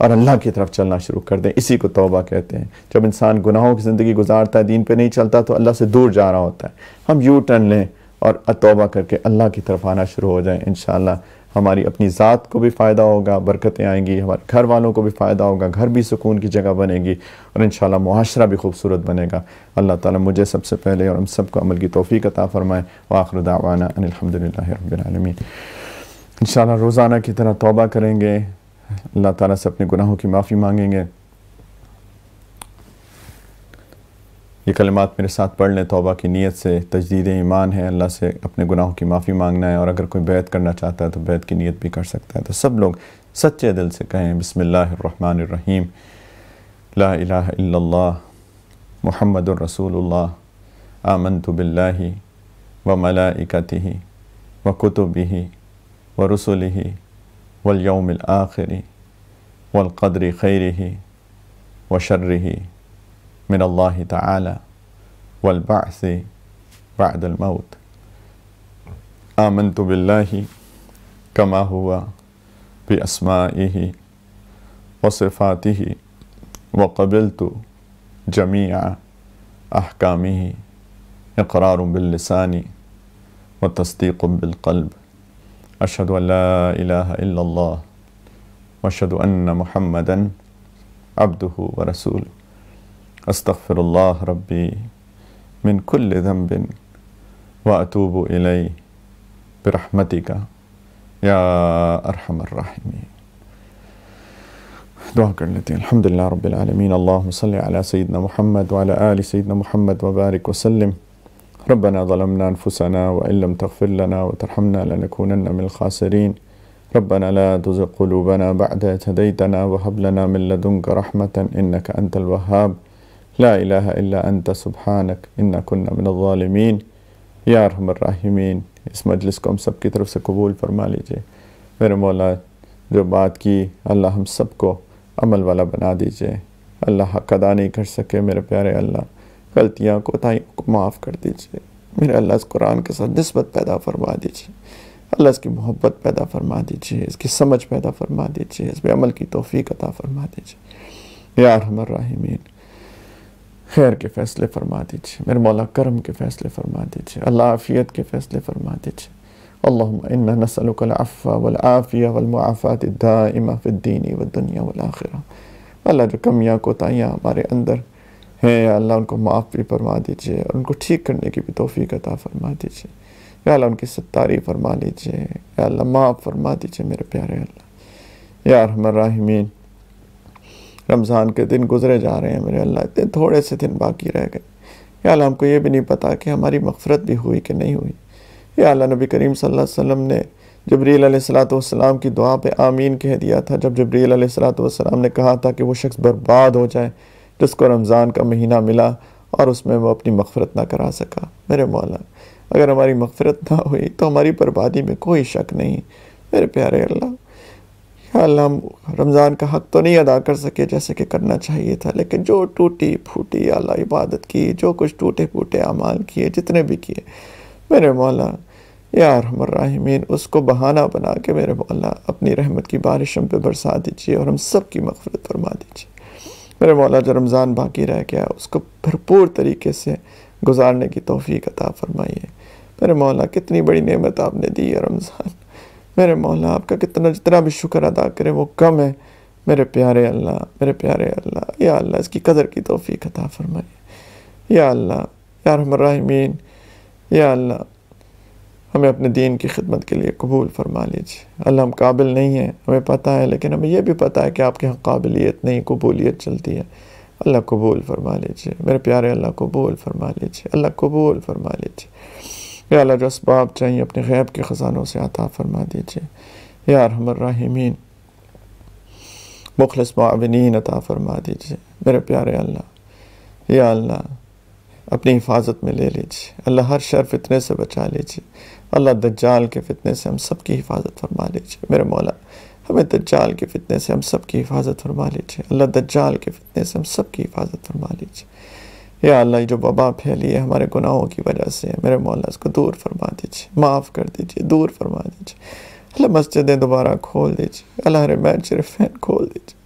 اور اللہ کی طرف چلنا شروع کر دیں. اسی کو توبہ کہتے ہیں. جب انسان گناہوں کی زندگی گزارتا ہے, دین پہ نہیں چلتا, تو اللہ سے دور جا رہا ہوتا ہے. ہم یو ٹرن لیں اور توبہ کر کے اللہ کی طرف آنا شروع ہو جائیں. انشاءاللہ ہماری اپنی ذات کو بھی فائدہ ہوگا, برکتیں آئیں گی, ہمارے گھر والوں کو بھی فائدہ ہوگا, گھر بھی سکون کی جگہ بنے گی, اور انشاءاللہ معاشرہ بھی خوبصورت بنے گا. اللہ تعالیٰ مجھے سب سے پہلے اور ہم سب کو عمل کی توفیق عطا فرمائے. وآخر دعوانا ان الحمدللہ رب العالمین. انشاءاللہ روزانہ کی طرح توبہ کریں گے, اللہ تعالیٰ سے اپنے گناہوں کی معافی مانگیں گے. یہ کلمات میرے ساتھ پڑھ لیں توبہ کی نیت سے. تجدید ایمان ہے, اللہ سے اپنے گناہوں کی معافی مانگنا ہے, اور اگر کوئی بیعت کرنا چاہتا ہے تو بیعت کی نیت بھی کر سکتا ہے. تو سب لوگ سچے دل سے کہیں بسم اللہ الرحمن الرحیم. لا الہ الا اللہ محمد الرسول اللہ آمنت باللہ وملائکتہ وکتبہ ورسلہ والیوم الآخر والقدر خیرہ وشرہ من اللہ تعالی والبعث بعد الموت آمنت باللہ کما ہوا باسمائہ وصفاتہ وقبلت جمیع احکامہ اقرار باللسان وتصدیق بالقلب اشہد ان لا الہ الا اللہ واشہد ان محمدا عبدہ ورسولہ استغفر اللہ ربی من کل ذنب واتوب الیہ برحمتک یا ارحم الراحمین۔ دعا کر لیتے ہیں۔ الحمدللہ رب العالمین، اللہم صلی علی سیدنا محمد وعلی آل سیدنا محمد وبارک وسلم۔ ربنا ظلمنا انفسنا وان لم تغفر لنا وترحمنا لنكونن من الخاسرین۔ ربنا لا تزغ قلوبنا بعد إذ هديتنا وهب لنا من لدنك رحمة إنك أنت الوهاب لا إله إلا أنت سبحانك إنا كنا من الظالمین۔ یا ارحم الراحمین، اس مجلس کو ہم سب کی طرف سے قبول فرما لیجئے۔ میرے مولا، جو بات کی اللہ ہم سب کو عمل والا بنا دیجئے۔ اللہ حق ادا نہیں کر سکے میرے پیارے اللہ، غلطیاں کوتاہیوں کو معاف کر دیجئے۔ میرے اللہ اس قرآن کے ساتھ نسبت پیدا فرما دیجئے، اللہ اس کی محبت پیدا فرما دیجئے، اس کی سمجھ پیدا فرما دیجئے، اس پہ عمل کی توفیق عطا فرما دیجئے۔ یا ارحم الراحمین، خیر کے فیصلے فرما دیجئے میرے مولا، کرم کے فیصلے فرما دیجئے، اللہ عافیت کے فیصلے فرما دیجئے۔ اللہم انا نسألک العفو والعافیہ والمعافات الدائمہ فی الدین والدنیا والآخرہ۔ اللہ جو کمیاں کوتاہیاں ہمارے اندر ہیں یا اللہ ان کو معاف بھی فرما دیجئے اور ان کو ٹھیک کرنے کی بھی توفیق عطا فرما دیجئے۔ یا اللہ ان کی ستاری فرما لیجئے، یا اللہ معاف فرما دیجئے میرے پیارے اللہ۔ یا ارحم الراحمین، رمضان کے دن گزرے جا رہے ہیں میرے اللہ، اتنے تھوڑے سے دن باقی رہ گئے۔ یا اللہ ہم کو یہ بھی نہیں پتا کہ ہماری مغفرت بھی ہوئی کہ نہیں ہوئی۔ یا اللہ نبی کریم صلی اللہ علیہ وسلم نے جبریل علیہ السلام کی دعا پہ آمین کہہ دیا تھا جب جبریل علیہ السلام نے کہا تھا کہ وہ شخص برباد ہو جائے جس کو رمضان کا مہینہ ملا اور اس میں وہ اپنی مغفرت نہ کرا سکا۔ میرے مولا، اگر ہماری مغفرت نہ ہوئی تو ہماری بربادی میں کوئی شک نہیں۔ میرے پیارے اللہ، یا اللہ ہم رمضان کا حق تو نہیں ادا کر سکے جیسے کہ کرنا چاہیے تھا، لیکن جو ٹوٹی پھوٹی یا اللہ عبادت کی، جو کچھ ٹوٹے پھوٹے اعمال کیے، جتنے بھی کیے میرے مولا، یا ارحم الراحمین، اس کو بہانہ بنا کے میرے مولا اپنی رحمت کی بارش ہم پہ برسا دیجیے اور ہم سب کی مغفرت فرما دیجیے۔ میرے مولا جو رمضان باقی رہ گیا اس کو بھرپور طریقے سے گزارنے کی توفیق عطا فرمائیے۔ میرے مولا کتنی بڑی نعمت آپ نے دی ہے رمضان، میرے مولا آپ کا جتنا بھی شکر ادا کرے وہ کم ہے۔ میرے پیارے اللہ، میرے پیارے اللہ، یا اللہ اس کی قدر کی توفیق عطا فرمائیے۔ یا اللہ، یا ارحم الراحمین، یا اللہ ہمیں اپنے دین کی خدمت کے لیے قبول فرما لیجیے۔ اللہ ہم قابل نہیں ہیں، ہمیں پتہ ہے، لیکن ہمیں یہ بھی پتہ ہے کہ آپ کے ہاں قابلیت نہیں، قبولیت چلتی ہے۔ اللہ قبول فرما لیجیے میرے پیارے اللہ، قبول فرما لیجیے اللہ، قبول فرما لیجیے۔ یا اللہ جو اسباب چاہیے اپنے غیب کے خزانوں سے عطا فرما دیجیے۔ یا ارحم الراحمین، مخلص معاونین عطا فرما دیجیے میرے پیارے اللہ۔ یا اللہ اپنی حفاظت میں لے لیجیے اللہ، ہر شر فتنے سے بچا لیجیے اللہ، دجال کے فتنے سے ہم سب کی حفاظت فرما لیجیے میرے مولا، ہمیں دجال کے فتنے سے ہم سب کی حفاظت فرما لیجیے اللہ، دجال کے فتنے سے ہم سب کی حفاظت فرما لیجیے۔ یا اللہ یہ جو وبا پھیلی ہے ہمارے گناہوں کی وجہ سے میرے مولا، اس کو دور فرما دیجیے، معاف کر دیجیے، دور فرما دیجیے اللہ، مسجدیں دوبارہ کھول دیجیے اللہ، حرمین شریفین کھول دیجیے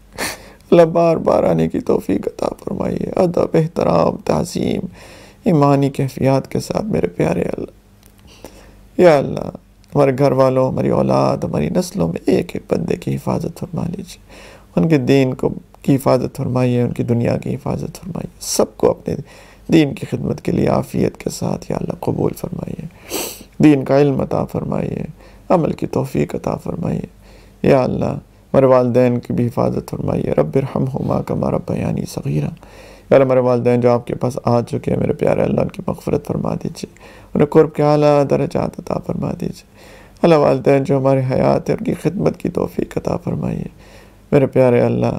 اللہ، بار بار آنے کی توفیق عطا فرمائیے، ادب، احترام، تعظیم، ایمانی کیفیات کے ساتھ میرے پیارے اللہ۔ یا اللہ ہمارے گھر والوں، ہماری اولاد، ہماری نسلوں میں ایک ایک بندے کی حفاظت فرما لیجیے، ان کے دین کی حفاظت فرمائیے، ان کی دنیا کی حفاظت فرمائیے، سب کو اپنے دین کی خدمت کے لیے عافیت کے ساتھ یا اللہ قبول فرمائیے، دین کا علم عطا فرمائیے، عمل کی توفیق عطا فرمائیے۔ یا اللہ ہمارے والدین کی بھی حفاظت فرمائیے، رب ارحمہما کما ربیانی صغیرا۔ یا اللہ ہمارے والدین جو آپ کے پاس آ چکے ہیں میرے پیارے اللہ، ان کی مغفرت فرما دیجیے، انہیں قرب کے اعلیٰ درجات عطا فرما دیجیے اللہ، والدین جو ہمارے حیات ہے ان کی خدمت کی توفیق عطا فرمائیے میرے پیارے اللہ۔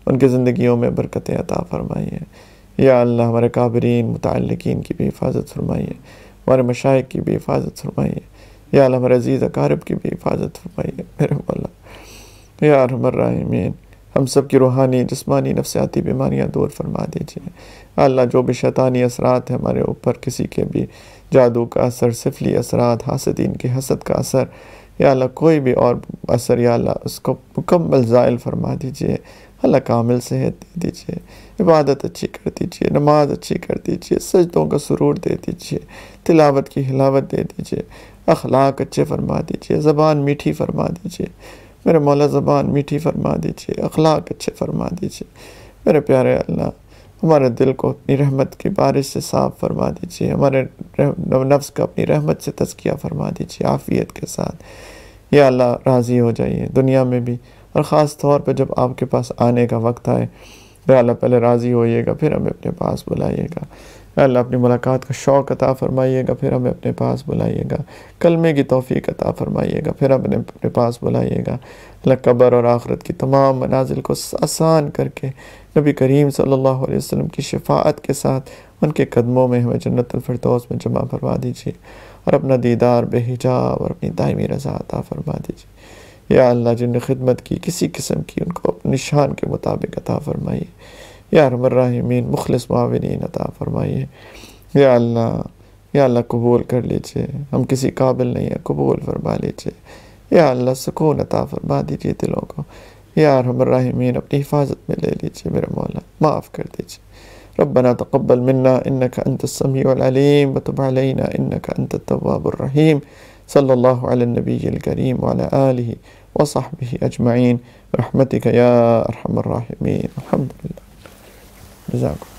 ان کی زندگیوں میں برکتیں عطا فرمائیے۔ یا اللہ ہمارے کابرین متعلقین کی بھی حفاظت فرمائیے، ہمارے مشائخ کی بھی حفاظت فرمائیے۔ یا اللہ ہمارے عزیز اقارب کی بھی حفاظت فرمائیے میرے مولا۔ یا ارحم الراحمین ہم سب کی روحانی جسمانی نفسیاتی بیماریاں دور فرما دیجیے۔ اللہ جو بھی شیطانی اثرات ہیں ہمارے اوپر، کسی کے بھی جادو کا اثر، سفلی اثرات، حاسدین کے حسد کا اثر، یا اللہ کوئی بھی اور اثر، یا اللہ اس کو مکمل زائل فرما دیجیے۔ اللہ کامل صحت دے دیجیے، عبادت اچھی کر دیجیے، نماز اچھی کر دیجیے، سجدوں کا سرور دے دیجیے، تلاوت کی حلاوت دے دیجیے، اخلاق اچھے فرما دیجیے، زبان میٹھی فرما دیجیے میرے مولا، زبان میٹھی فرما دیجیے، اخلاق اچھے فرما دیجیے میرے پیارے اللہ۔ ہمارے دل کو اپنی رحمت کی بارش سے صاف فرما دیجیے، ہمارے نفس کا اپنی رحمت سے تزکیہ فرما دیجیے عافیت کے ساتھ۔ یا اللہ راضی ہو جائیے دنیا میں بھی، اور خاص طور پہ جب آپ کے پاس آنے کا وقت آئے، یا اللہ پہلے راضی ہوئیے گا پھر ہمیں اپنے پاس بلائیے گا۔ یا اللہ اپنی ملاقات کا شوق عطا فرمائیے گا پھر ہمیں اپنے پاس بلائیے گا۔ کلمے کی توفیق عطا فرمائیے گا پھر ہمیں اپنے پاس بلائیے گا۔ اللہ قبر اور آخرت کی تمام منازل کو آسان کر کے نبی کریم صلی اللہ علیہ وسلم کی شفاعت کے ساتھ ان کے قدموں میں ہمیں جنت الفردوس میں جمع فرما دیجیے، اور اپنا دیدار بے حجاب اور اپنی دائمی رضا عطا فرما دیجیے۔ یا اللہ جن نے خدمت کی کسی قسم کی، ان کو اپنے نشان کے مطابق عطا فرمائیے۔ یا ارحم الراحمین مخلص معاونین عطا فرمائیے۔ یا اللہ قبول کر لیجئے، ہم کسی قابل نہیں ہیں، قبول فرما لیجئے۔ یا اللہ سکون عطا فرما دیجئے دلوں کو۔ یا ارحم الراحمین اپنی حفاظت میں لے لیجئے میرے مولا، معاف کر دیجئے۔ ربنا تقبل منا انك انت السميع العليم وتب علينا انك انت التواب الرحيم صلى الله على النبي الكريم وعلى آله وصحبه أجمعين برحمتك يا أرحم الراحمين الحمد لله جزاكم